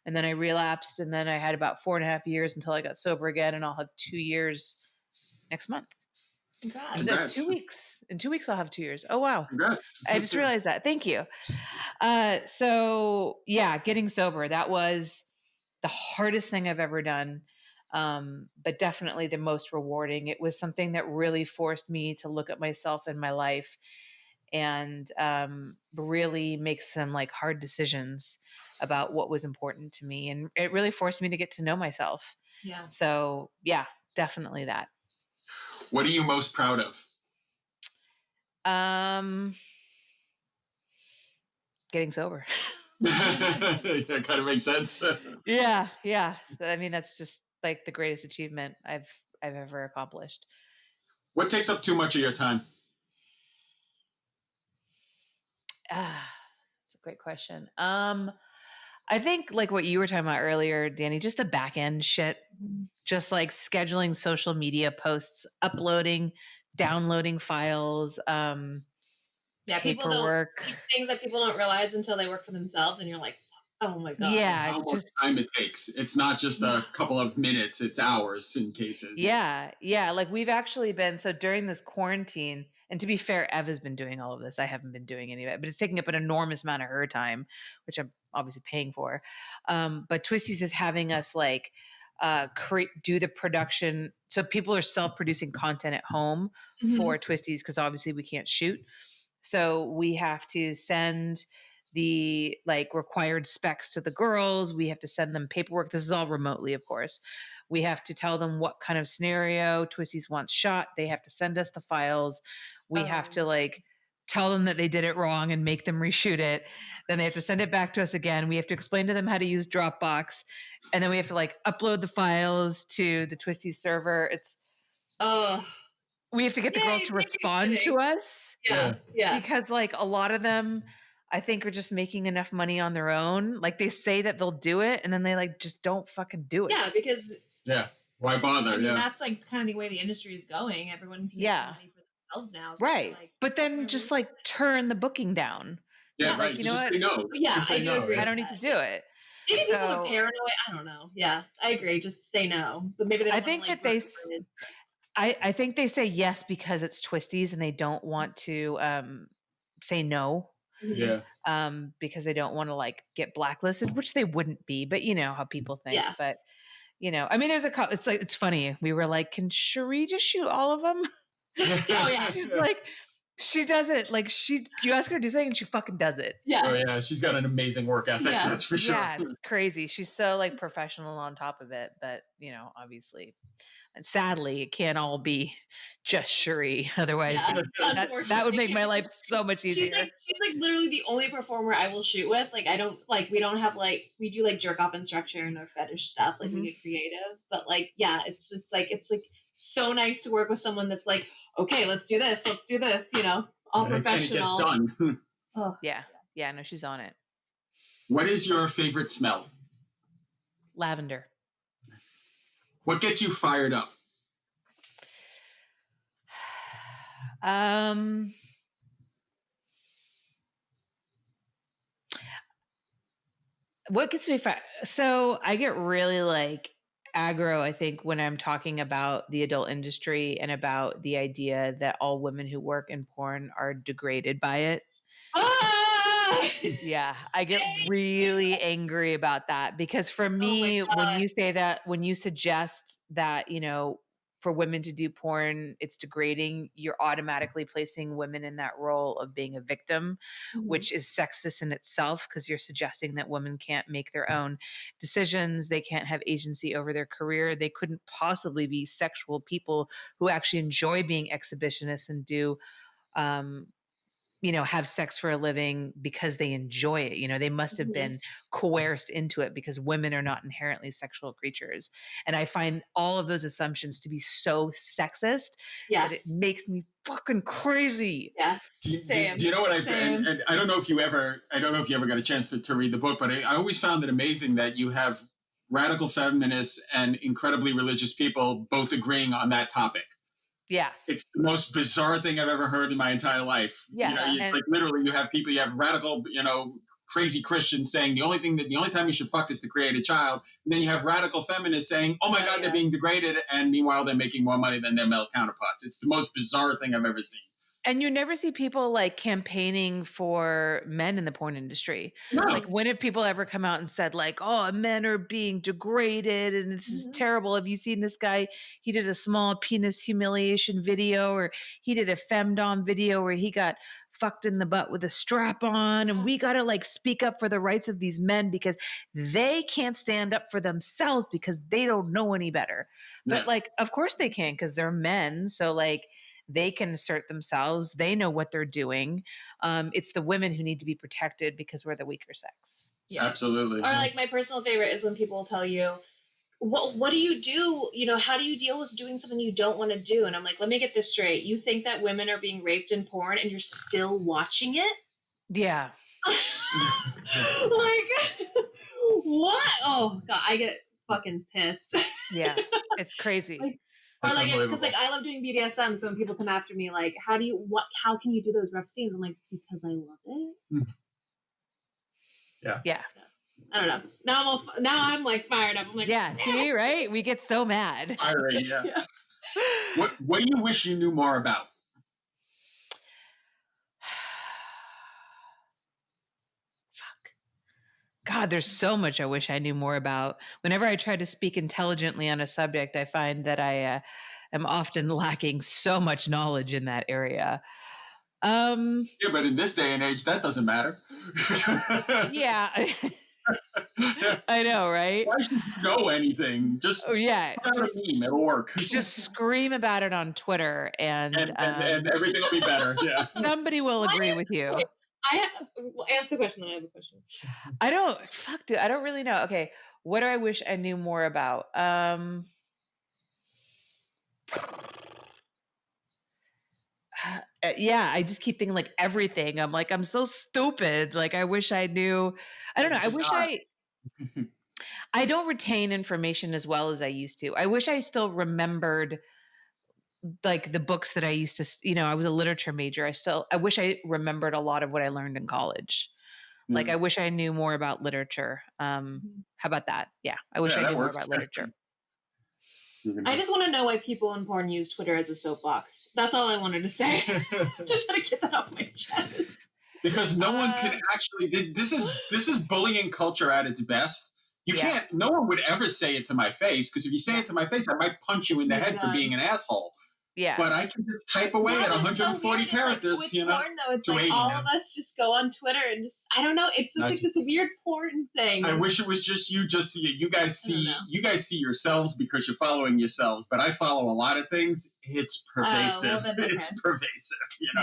And then I relapsed, and then I had about 4.5 years until I got sober again, and I'll have 2 years next month. Congrats. 2 weeks. In 2 weeks, I'll have 2 years. Oh, wow. Congrats. I just realized that. Thank you. Getting sober, that was the hardest thing I've ever done, but definitely the most rewarding. It was something that really forced me to look at myself and my life and really make some like hard decisions about what was important to me. And it really forced me to get to know myself. Yeah. So definitely that. What are you most proud of? Getting sober. That kind of makes sense. Yeah. I mean, that's just like the greatest achievement I've ever accomplished. What takes up too much of your time? That's a great question. I think like what you were talking about earlier, Dani, just the back end shit, just like scheduling social media posts, uploading, downloading files, paperwork. Things that people don't realize until they work for themselves, and you're like, oh my God. Yeah. How much time it takes. It's not just a couple of minutes, it's hours in cases. Yeah. Like we've actually been, so during this quarantine, and to be fair, Ev has been doing all of this. I haven't been doing any of it, but it's taking up an enormous amount of her time, which I'm obviously paying for. But Twisties is having us like do the production. So people are self-producing content at home for Twisties, because obviously we can't shoot. So we have to send the like required specs to the girls. We have to send them paperwork. This is all remotely, of course. We have to tell them what kind of scenario Twisties wants shot. They have to send us the files. We have to like tell them that they did it wrong and make them reshoot it. Then they have to send it back to us again. We have to explain to them how to use Dropbox. And then we have to like upload the files to the Twisties server. We have to get the girls to respond to us. Yeah. Because like a lot of them, I think, are just making enough money on their own. Like they say that they'll do it, and then they like just don't fucking do it. Yeah, because Why bother? I mean, Yeah. that's like kind of the way the industry is going. Everyone's making Yeah. money for themselves now. So Right. like, But then just like turn the booking down. Yeah, Yeah, right. like, you So know just what? say no. Yeah, Just say I do no, agree. right? I don't need to do it. Maybe people are So paranoid. I don't know. Yeah, I agree. Just say no. But maybe they I don't want think to like that they burn the bridge. I think they say yes because it's twisties and they don't want to say no Yeah. because they don't want to like get blacklisted, which they wouldn't be, but you know how people think. Yeah. But you know, I mean, there's a couple. It's like it's funny. We were like, can Cherie just shoot all of them? Oh yeah. She's like, she does it. Like you ask her to do something, and she fucking does it. Yeah. Oh yeah, she's got an amazing work ethic. Yeah. That's for sure. Yeah, it's crazy. She's so like professional on top of it, but you know, obviously, and sadly, it can't all be just Cherie. Otherwise, Yeah, that would make my life so much easier. She's like literally the only performer I will shoot with. Like I don't like we don't have like we do like jerk off instruction or fetish stuff. Like we get creative, but like yeah, it's just like it's like so nice to work with someone that's like okay, let's do this. You know, all professional. And it gets done. Oh. Yeah, no, she's on it. What is your favorite smell? Lavender. What gets you fired up? What gets me fired? So I get really like aggro, I think, when I'm talking about the adult industry and about the idea that all women who work in porn are degraded by it. Yeah, I get really angry about that because for me, when you say that, when you suggest that, you know, for women to do porn, it's degrading, you're automatically placing women in that role of being a victim, which is sexist in itself because you're suggesting that women can't make their own decisions. They can't have agency over their career. They couldn't possibly be sexual people who actually enjoy being exhibitionists and do, you know, have sex for a living because they enjoy it. You know, they must have been coerced into it because women are not inherently sexual creatures. And I find all of those assumptions to be so sexist that it makes me fucking crazy. Yeah. Do you know what and I don't know if you ever got a chance to read the book, but I always found it amazing that you have radical feminists and incredibly religious people both agreeing on that topic. Yeah. It's the most bizarre thing I've ever heard in my entire life. Yeah. You know, it's like literally you have radical, you know, crazy Christians saying the only time you should fuck is to create a child. And then you have radical feminists saying, oh my God, they're being degraded. And meanwhile, they're making more money than their male counterparts. It's the most bizarre thing I've ever seen. And you never see people like campaigning for men in the porn industry. No. Like when have people ever come out and said like, oh, men are being degraded and this is terrible. Have you seen this guy? He did a small penis humiliation video, or he did a femdom video where he got fucked in the butt with a strap on. And we got to like speak up for the rights of these men because they can't stand up for themselves because they don't know any better. But like, of course they can because they're men. So like, they can assert themselves. They know what they're doing. It's the women who need to be protected because we're the weaker sex. Yeah. Absolutely. Or like my personal favorite is when people tell you, what do you do? You know, how do you deal with doing something you don't want to do? And I'm like, let me get this straight. You think that women are being raped in porn and you're still watching it? Yeah. Like, what? Oh, God, I get fucking pissed. Yeah. It's crazy. Or like, because like I love doing BDSM, so when people come after me, like, how can you do those rough scenes? I'm like, because I love it. Yeah. I don't know. Now I'm like fired up. I'm like, yeah. See, right? We get so mad. Irate, yeah. What do you wish you knew more about? God, there's so much I wish I knew more about. Whenever I try to speak intelligently on a subject, I find that I am often lacking so much knowledge in that area. Yeah, but in this day and age, that doesn't matter. Yeah. I know, right? Why should you know anything? Just put out a meme, it'll work. Just scream about it on Twitter and everything will be better. Yeah. Somebody will agree with you. Ask the question, then I have a question. I don't really know. Okay, what do I wish I knew more about? Yeah, I just keep thinking like everything. I'm like, I'm so stupid. Like, I wish I knew. I don't know. I don't retain information as well as I used to. I wish I still remembered like the books that I used to, I was a literature major. I wish I remembered a lot of what I learned in college. Like, I wish I knew more about literature. How about that? Yeah. I wish I that knew more works. about literature. I just want to know why people in porn use Twitter as a soapbox. That's all I wanted to say. Just had to get that off my chest. Because no one can actually. This is bullying culture at its best. You can't. No one would ever say it to my face, because if you say it to my face, I might punch you in the head for being an asshole. Yeah. But I can just type away at 140 characters. It's like, with porn, though, it's like all of us just go on Twitter and just, I don't know. It's like this weird porn thing. I wish it was just you. Just you guys see yourselves because you're following yourselves. But I follow a lot of things. It's pervasive. It's pervasive.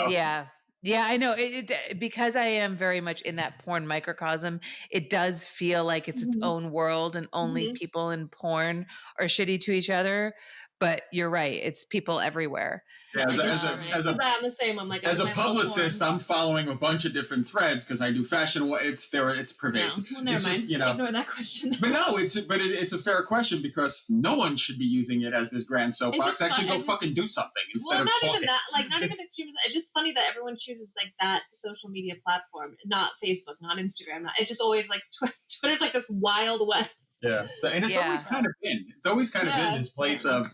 Yeah. Yeah, I know. It because I am very much in that porn microcosm, it does feel like it's its own world and only people in porn are shitty to each other. But you're right. It's people everywhere. Yeah, I'm the same. I'm like, as a publicist, I'm following a bunch of different threads because I do fashion. It's pervasive. No. Well, never mind. Just, ignore that question. But no, it's a fair question, because no one should be using it as this grand soapbox. Actually, go fucking do something instead of talking. Even that. Like, not even extreme. It's just funny that everyone chooses like that social media platform, not Facebook, not Instagram. It's just always like Twitter's like this wild west. Yeah, and it's always kind of been. It's always kind of been this place of.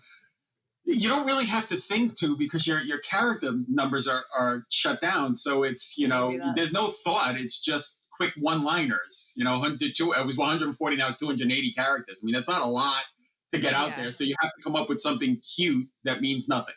You don't really have to think because your character numbers are shut down. So it's, there's no thought. It's just quick one-liners. It was 140, now it's 280 characters. I mean, that's not a lot to get out there. So you have to come up with something cute that means nothing.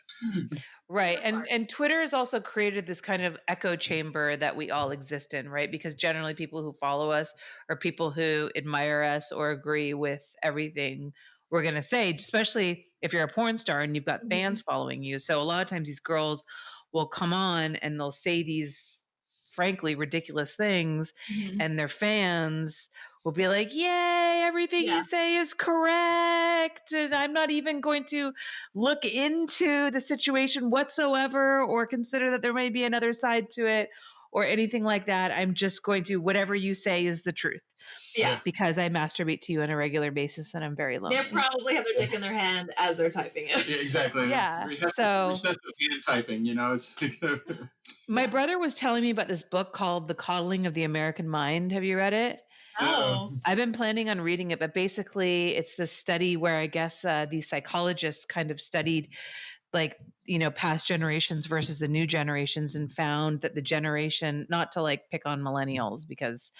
Right. And Twitter has also created this kind of echo chamber that we all exist in, right? Because generally people who follow us are people who admire us or agree with everything we're going to say, especially if you're a porn star and you've got fans following you. So a lot of times these girls will come on and they'll say these frankly ridiculous things, and their fans will be like, yay, everything you say is correct. And I'm not even going to look into the situation whatsoever or consider that there may be another side to it or anything like that. I'm just going to, whatever you say is the truth. Yeah. Because I masturbate to you on a regular basis and I'm very lonely. They probably have their dick in their hand as they're typing it. Yeah, exactly. Yeah. Recessive hand typing, it's My brother was telling me about this book called The Coddling of the American Mind. Have you read it? Oh. I've been planning on reading it, but basically it's this study where I guess these psychologists kind of studied past generations versus the new generations and found that the generation, not to pick on millennials because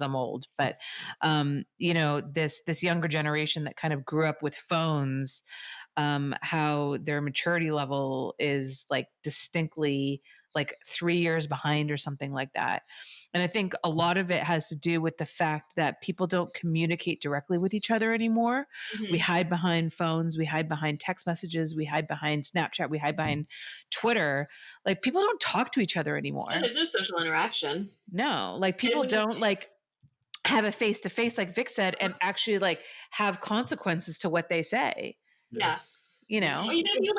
I'm old, but this younger generation that kind of grew up with phones, how their maturity level is distinctly 3 years behind or something like that. And I think a lot of it has to do with the fact that people don't communicate directly with each other anymore. We hide behind phones, we hide behind text messages, we hide behind Snapchat, we hide behind Twitter. People don't talk to each other anymore. Yeah, there's no social interaction. No, people don't have a face-to-face, like Vic said, and actually have consequences to what they say. Yeah. Or even if you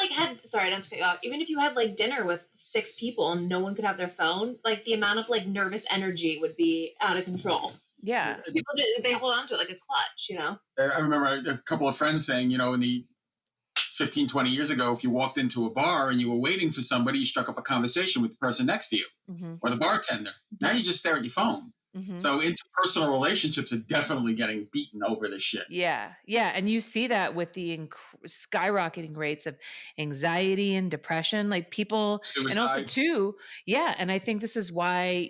sorry, not to cut you off, even if you had dinner with 6 people and no one could have their phone, the amount of nervous energy would be out of control. Yeah. People, they hold on to it like a clutch, I remember a couple of friends saying, in the 15, 20 years ago, if you walked into a bar and you were waiting for somebody, you struck up a conversation with the person next to you or the bartender. Now you just stare at your phone. So interpersonal relationships are definitely getting beaten over this shit. Yeah. Yeah. And you see that with the skyrocketing rates of anxiety and depression, people, suicide. And also too. Yeah. And I think this is why,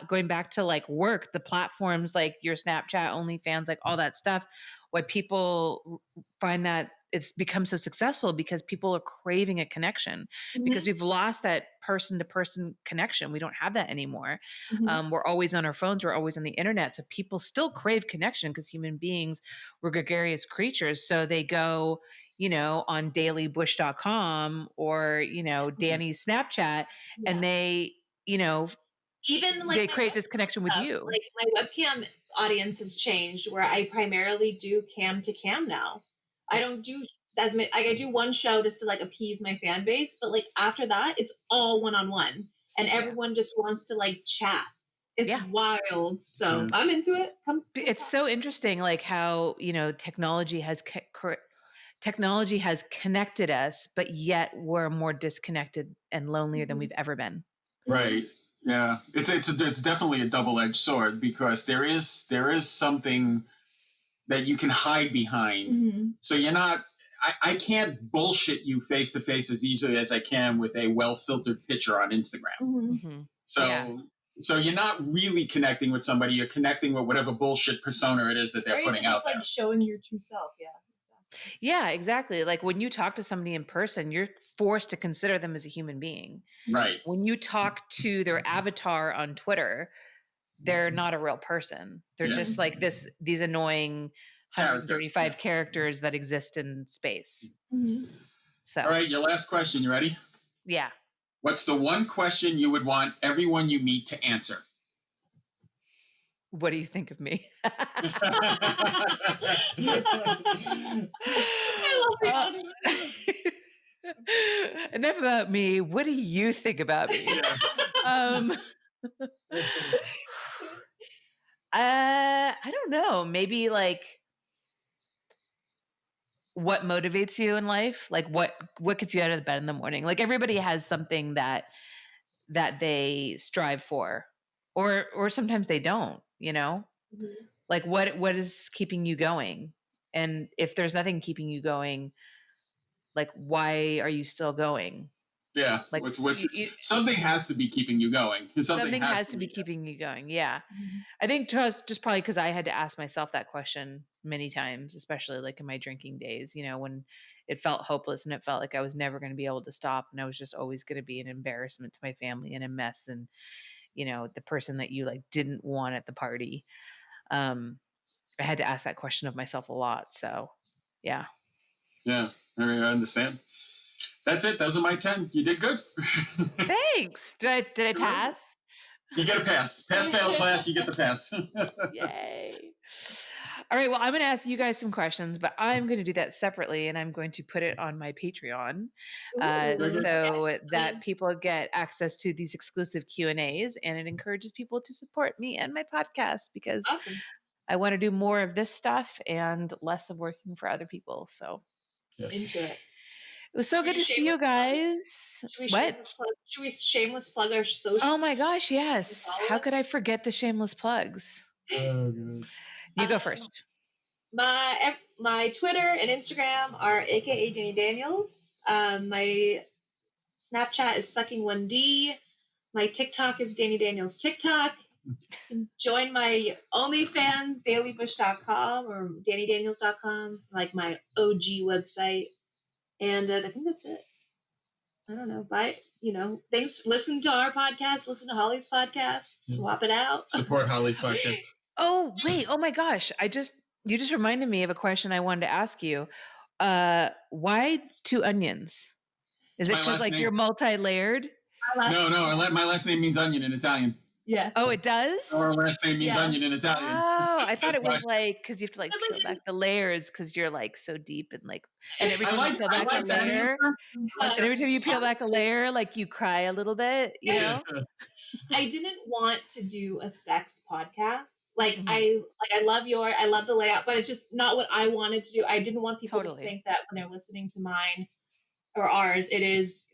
going back to work, the platforms like your Snapchat, OnlyFans, all that stuff, why people find that it's become so successful because people are craving a connection because we've lost that person-to-person connection. We don't have that anymore. We're always on our phones. We're always on the internet. So people still crave connection because human beings, we're gregarious creatures. So they go, on dailybush.com or, Danny's Snapchat and they, even they create this connection with you. My webcam audience has changed where I primarily do cam to cam now. I don't do as many. I do one show just to appease my fan base, but after that, it's all one-on-one, and everyone just wants to chat. It's Yeah. wild. So I'm into it. It's so interesting, like how, technology has connected us, but yet we're more disconnected and lonelier than we've ever been. Right. Yeah. It's definitely a double-edged sword, because there is something that you can hide behind. Mm-hmm. So you're not. I can't bullshit you face to face as easily as I can with a well-filtered picture on Instagram. Mm-hmm. So. Yeah. So you're not really connecting with somebody. You're connecting with whatever bullshit persona it is that they're Or putting even just out there. like showing your true self. Yeah. Yeah, exactly. Like when you talk to somebody in person, you're forced to consider them as a human being. Right. When you talk to their avatar on Twitter, they're not a real person. They're just like these annoying 135 characters that exist in space. Mm-hmm. So, all right, your last question. You ready? yeah. What's the one question you would want everyone you meet to answer? What do you think of me? I love the honesty. Enough about me. What do you think about me? I don't know. Maybe like what motivates you in life? Like what gets you out of the bed in the morning? Like everybody has something that they strive for, or sometimes they don't. Mm-hmm. Like what is keeping you going? And if there's nothing keeping you going, like why are you still going? Yeah, Like something has to be keeping you going. Something has to be keeping you going. Yeah. Mm-hmm. I think just probably because I had to ask myself that question many times, especially like in my drinking days, when it felt hopeless and it felt like I was never going to be able to stop, and I was just always going to be an embarrassment to my family and a mess, and the person that you like didn't want at the party. I had to ask that question of myself a lot. So yeah. Yeah, I understand. That's it. Those are my 10. You did good. Thanks. Did I pass? You get a pass. Pass, fail, class. You get the pass. Yay. All right. Well, I'm going to ask you guys some questions, but I'm going to do that separately, and I'm going to put it on my Patreon so that people get access to these exclusive Q&As, and it encourages people to support me and my podcast, because I want to do more of this stuff and less of working for other people. So into it. It was so good to see you guys. Should we shameless plug our socials? Oh my gosh, yes. How could I forget the shameless plugs? Oh, good. You go first. My Twitter and Instagram are aka Dani Daniels. My Snapchat is sucking1D. My TikTok is Dani Daniels TikTok. Join my OnlyFans, dailybush.com or DaniDaniels.com, like my OG website. And I think that's it. I don't know. Bye. Thanks for listening to our podcast. Listen to Holly's podcast. Swap it out. Support Holly's podcast. Oh, wait. Oh my gosh. You just reminded me of a question I wanted to ask you. Why 2 onions? Is it because like you're multi-layered? No. My last name means onion in Italian. Yeah. Oh, it does? Our last name means onion in Italian. Oh, I thought it was like because you have to like peel back the layers because you're like so deep and like, and every time you peel back a layer, and every time you peel back a layer, like you cry a little bit, I didn't want to do a sex podcast. Like I love the layout, but it's just not what I wanted to do. I didn't want people to think that when they're listening to mine or ours, it is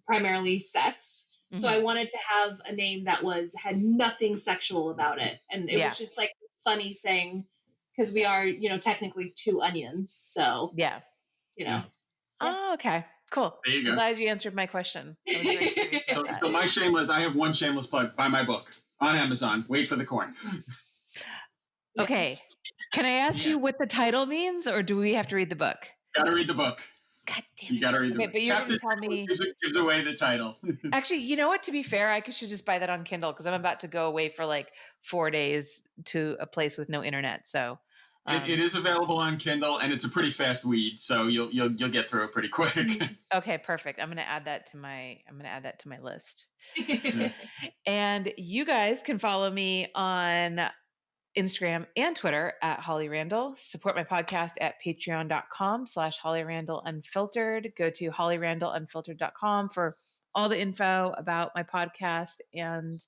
primarily sex. So I wanted to have a name that had nothing sexual about it. And it was just like this funny thing because we are, technically 2 onions. So, Oh, okay. Cool. There you go. I'm glad you answered my question. I was very curious about that. So my shameless, I have one shameless plug. Buy my book on Amazon. Wait for the corn. Okay. Can I ask you what the title means, or do we have to read the book? Gotta read the book. God damn it. You gotta read the book. But you're going to tell me. Gives away the title. Actually, you know what? To be fair, I should just buy that on Kindle because I'm about to go away for like 4 days to a place with no internet. So it is available on Kindle, and it's a pretty fast read, so you'll get through it pretty quick. Okay, perfect. I'm gonna add that to my list. And you guys can follow me on Instagram and Twitter at Holly Randall. Support my podcast at patreon.com/Holly Randall Unfiltered. Go to hollyrandallunfiltered.com for all the info about my podcast. And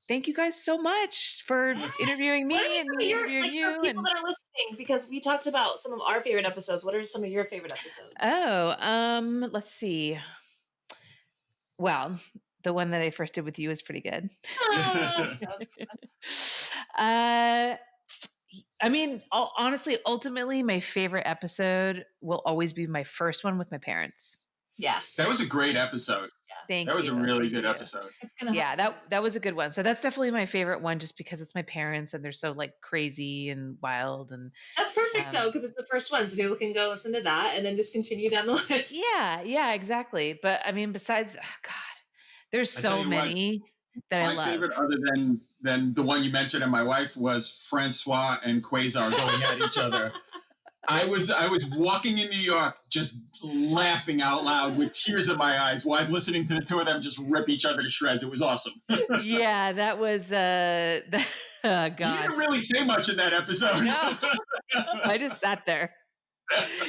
thank you guys so much for interviewing me What are and some of me your, interviewing like, you. for people that are listening, because we talked about some of our favorite episodes. What are some of your favorite episodes? Let's see. Well, the one that I first did with you was pretty good. That was fun. I mean, honestly, ultimately, my favorite episode will always be my first one with my parents. Yeah. That was a great episode. Thank That was you. a really Thank good you. episode. It's gonna Yeah, that was a good one. So that's definitely my favorite one, just because it's my parents and they're so like crazy and wild and That's perfect though, because it's the first one, so people can go listen to that and then just continue down the list. yeah, exactly. But I mean, besides, God, there's I tell so you what, many that I my love. favorite, other than the one you mentioned and my wife, was Francois and Quasar going at each other. I was walking in New York just laughing out loud with tears in my eyes while listening to the two of them just rip each other to shreds. It was awesome. Yeah, that was oh, God. You didn't really say much in that episode. No. I just sat there.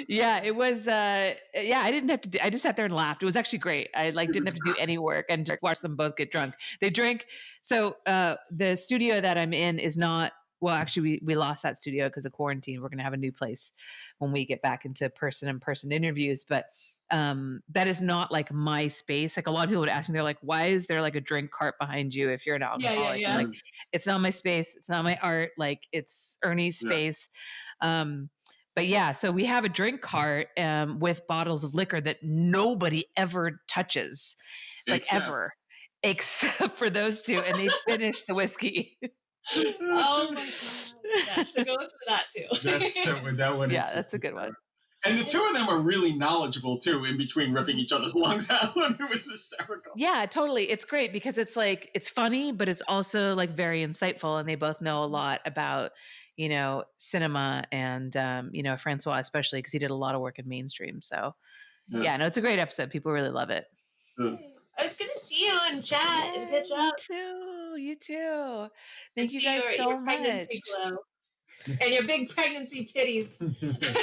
Yeah, it was I didn't have to I just sat there and laughed. It was actually great. I didn't have to do any work and just watch them both get drunk. They drank. So the studio that I'm in is not, well, actually we lost that studio because of quarantine. We're going to have a new place when we get back into person interviews, but that is not like my space. Like, a lot of people would ask me, they're like, why is there like a drink cart behind you if you're an alcoholic? Yeah. I'm like, it's not my space, it's not my art, like it's Ernie's space. But yeah, so we have a drink cart with bottles of liquor that nobody ever touches, ever, except for those two, and they finish the whiskey. Oh my God. Yeah, so go listen to that too. That one. Yeah, that's a good one. And the two of them are really knowledgeable too, in between ripping each other's lungs out. It was hysterical. Yeah, totally. It's great because it's like, it's funny, but it's also like very insightful. And they both know a lot about, cinema and, Francois, especially because he did a lot of work in mainstream. So yeah, no, it's a great episode. People really love it. I was going to see you and chat and catch up. You too. Thank you see guys so your much. pregnancy glow. And your big pregnancy titties.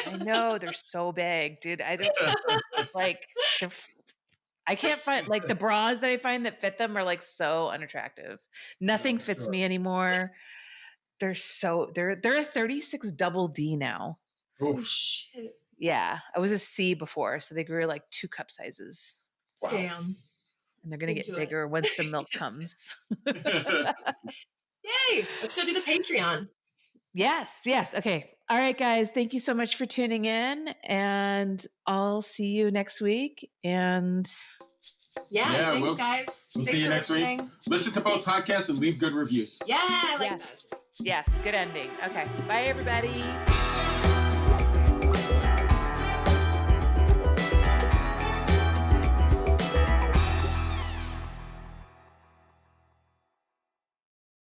I know, they're so big, dude. I don't I can't find, like, the bras that I find that fit them are like so unattractive. Nothing fits me anymore. They're a 36 double D now. Oh shit. Yeah, I was a C before, so they grew like 2 cup sizes. Wow. Damn. And they're gonna get bigger once the milk comes. Yay! Let's go do the Patreon. Yes. Okay. All right, guys. Thank you so much for tuning in, and I'll see you next week. And thanks, guys. We'll see you next week. Listen to both podcasts and leave good reviews. Yeah, I like that. Yes. Good ending. Okay. Bye, everybody.